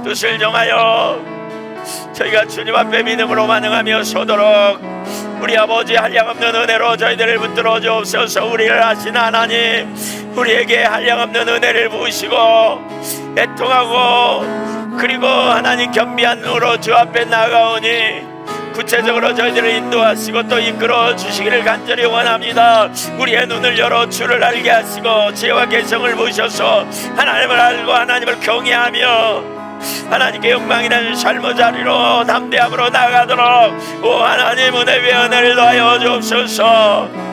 뜻을 정하여 저희가 주님 앞에 믿음으로 반응하며 서도록 우리 아버지 한량없는 은혜로 저희들을 붙들어 주옵소서. 우리를 하신 하나님, 우리에게 한량없는 은혜를 부으시고 애통하고 그리고 하나님 겸비한 눈으로 주 앞에 나아가오니 구체적으로 저희들을 인도하시고 또 이끌어 주시기를 간절히 원합니다. 우리의 눈을 열어 주를 알게 하시고 지혜와 개성을 보셔서 하나님을 알고 하나님을 경외하며 하나님께 영광이 되는 삶의 자리로 담대함으로 나가도록 오 하나님 은혜 위에 은혜를 더하여 주옵소서.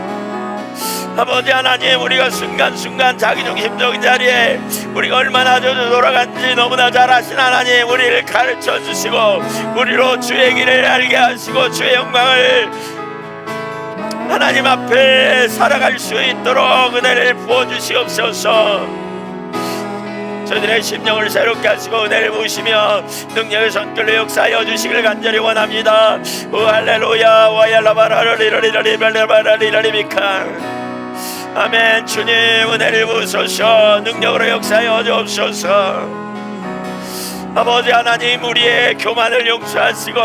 아버지 하나님, 우리가 순간순간 자기중심적인 자리에 우리가 얼마나 돌아간지 너무나 잘 아신 하나님, 우리를 가르쳐 주시고 우리로 주의 길을 알게 하시고 주의 영광을 하나님 앞에 살아갈 수 있도록 은혜를 부어주시옵소서. 저희들의 심령을 새롭게 하시고 은혜를 부으시며 능력의 손길로 역사하여 주시기를 간절히 원합니다. 오 할렐루야. 와얄라바라리라리라리라리라리비칸 아멘. 주님 은혜를 부으소서. 능력으로 역사하여 주옵소서. 아버지 하나님, 우리의 교만을 용서하시고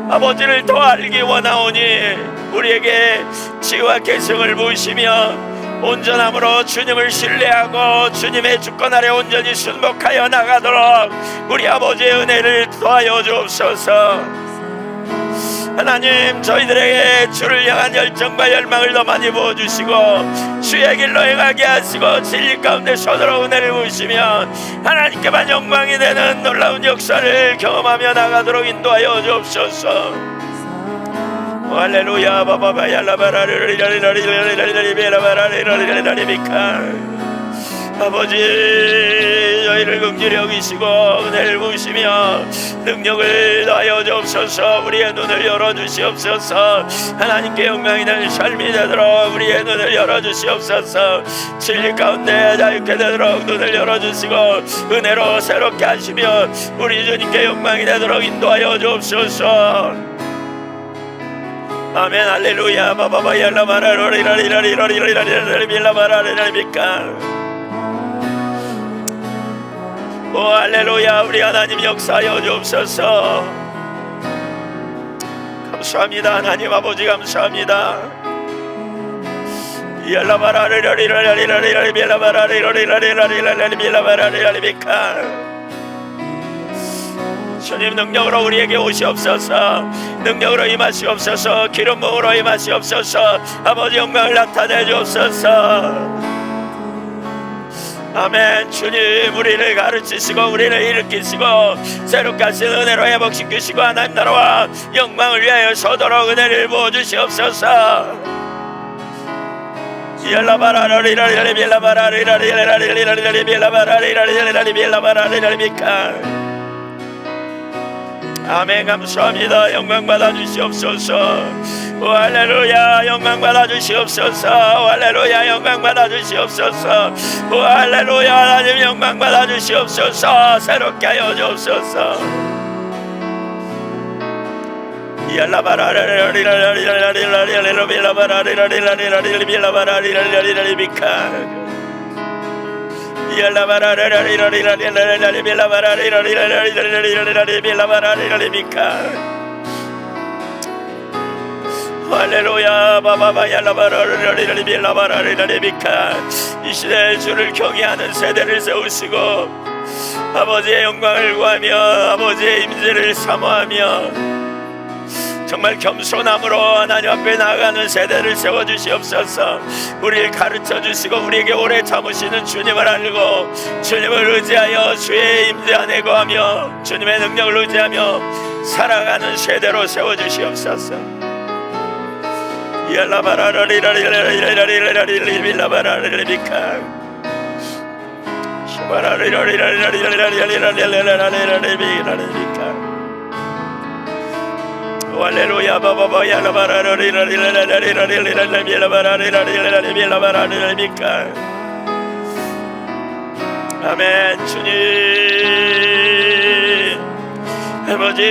아버지를 더 알기 원하오니 우리에게 지혜와 개성을 부으시며 온전함으로 주님을 신뢰하고 주님의 주권 아래 온전히 순복하여 나가도록 우리 아버지의 은혜를 더하여 주옵소서. 하나님, 저희들에게 주를 향한 열정과 열망을 더 많이 부어주시고 주의 길로 행하게 하시고 진리 가운데 서로 은혜를 부으시면 하나님께만 영광이 되는 놀라운 역사를 경험하며 나가도록 인도하여 주옵소서. 할렐루야. 아버지, 저희를 긍휼히 여기시고 은혜를 부으시며 능력을 다하여 주옵소서. 우리의 눈을 열어주시옵소서. 하나님께 영광이 되는 삶이 되도록 우리의 눈을 열어주시옵소서. 진리 가운데 자유케 되도록 눈을 열어주시고 은혜로 새롭게 하시며 우리 주님께 영광이 되도록 인도하여 주옵소서. 아멘. 할렐루야. 오 할렐루야. 우리 하나님 역사하여 주옵소서. 감사합니다. 하나님 아버지 감사합니다. 주님 능력으로 우리에게 오시옵소서. 능력으로 임하시옵소서. 기름 부음으로 임하시옵소서. 아버지 영광을 나타내 주옵소서. 아멘. 주님 우리를 가르치시고 우리를 일으키시고 새롭게 하신 은혜로 회복시키시고 하나님 나라와 영광을 위하여 서도록 은혜를 부어주시옵소서. 아멘. 감사합니다. 영광 받아 주시옵소서. 오 할렐루야. 영광 받아 주시옵소서. 오 할렐루야. 영광 받아 주시옵소서. 오 할렐루야. 하나님 영광 받아 주시옵소서. 새롭게 하여 주옵소서. 할렐루야. 이 시대에 주를 경외하는 세대를 세우시고 아버지의 영광을 구하며 아버지의 임재를 사모하며 정말 겸손함으로 하나님 앞에 나아가는 세대를 세워주시옵소서. 우리를 가르쳐주시고 우리에게 오래 참으시는 주님을 알고 주님을 의지하여 주의 임재 안에 거하며 주님의 능력을 의지하며 살아가는 세대로 세워주시옵소서. 할렐루야. 아멘. 주님 아버지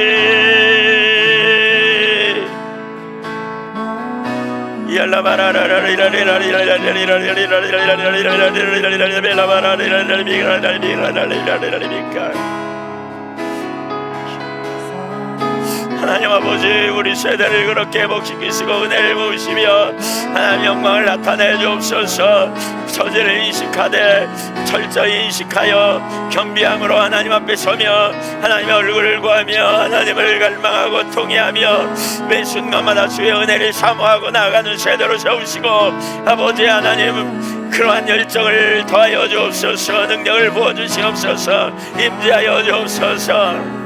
하나님 아버지 우리 세대를 그렇게 회복시키시고 은혜를 부으시며 하나님 영광을 나타내 주옵소서. 처지를 인식하되 철저히 인식하여 겸비함으로 하나님 앞에 서며 하나님의 얼굴을 구하며 하나님을 갈망하고 통회하며 매 순간마다 주의 은혜를 사모하고 나아가는 세대로 세우시고 아버지 하나님 그러한 열정을 더하여 주옵소서. 능력을 부어주시옵소서. 임재하여 주옵소서.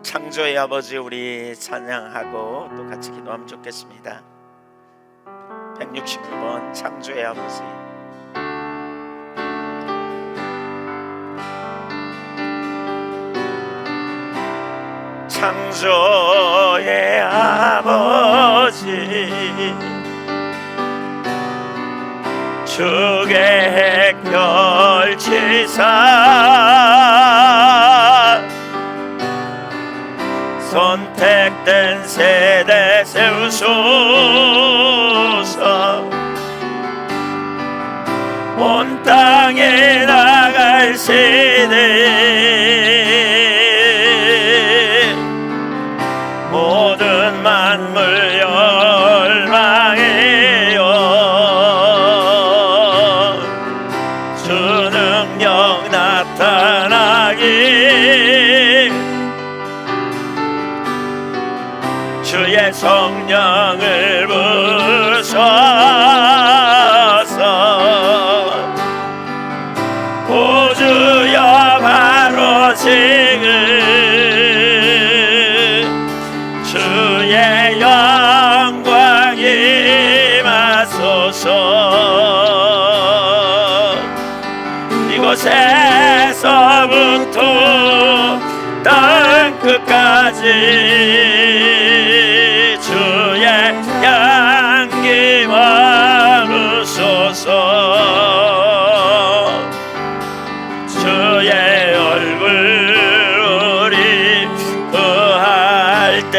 창조의 아버지, 우리 찬양하고 또 같이 기도하면 좋겠습니다. 169번 창조의 아버지. 창조의 아버지, 주의 결치사 선택된 세대 세우소서. 온 땅에 나갈 세대 모든 만물 열망해요. 주 능력 나타나기, 주의 성령을 부으소서. 우주여 바로 지금 주의 영광 임하소서. 이곳에서부터 땅 끝까지 주의 향기 마르소서. 주의 얼굴 우리 구할 때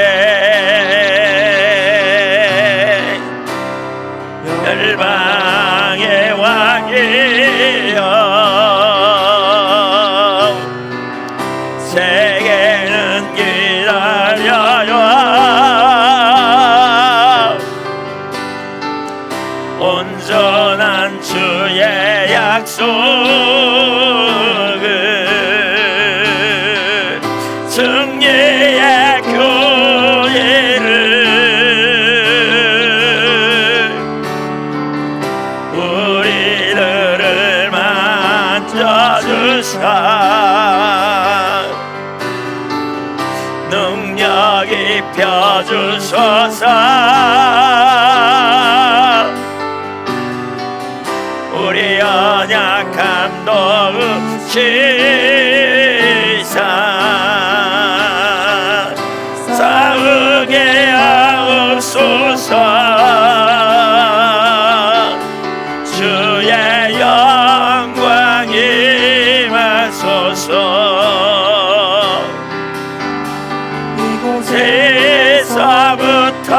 열방의 왕이여 세계는 기다려요. 온전한 주의 약속을 승리의 교회를 우리들을 만져주사 능력 입혀주소서. 우리 연약함도 없이사 싸우게 하옵소서. 주의 영광 임하소서. 이곳에서부터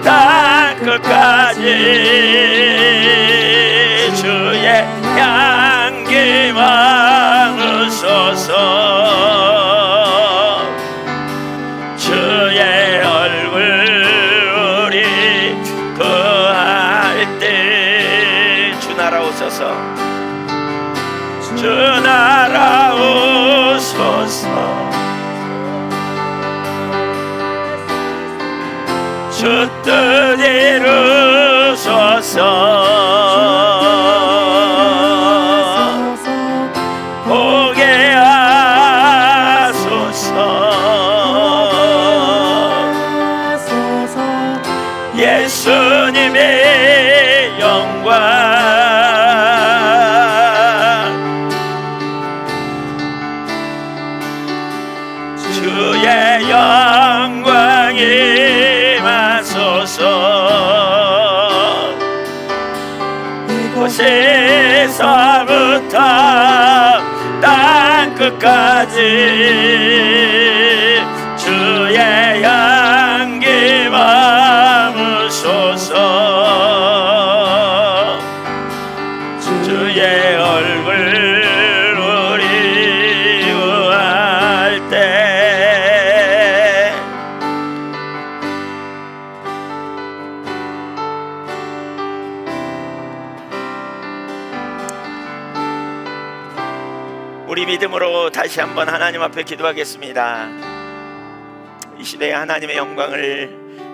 땅 끝까지 주의 향기 마르소서. 주의 얼굴 우리 구할 때 주 나라 오소서. 주 나라 오소서. 주 뜻 이루소서. 보게 하소서. 예수님의 영광 주의 영광이 이곳에서부터 땅 끝까지 주의 향기 마르소서. 주의 얼굴 우리 구할 때 우리 믿음으로 다시 한번 하나님 앞에 기도하겠습니다. 이 시대에 하나님의 영광을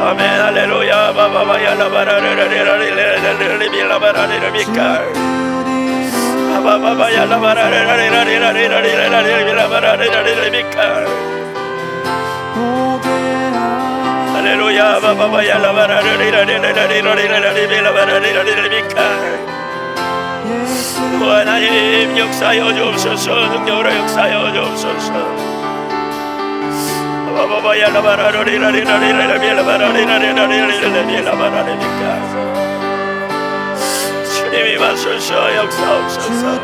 아멘 할렐루야 할렐루야 하나님 역사여 주옵소서 능력으로 역사여 주옵소서 주님이 와소서 역사옵소서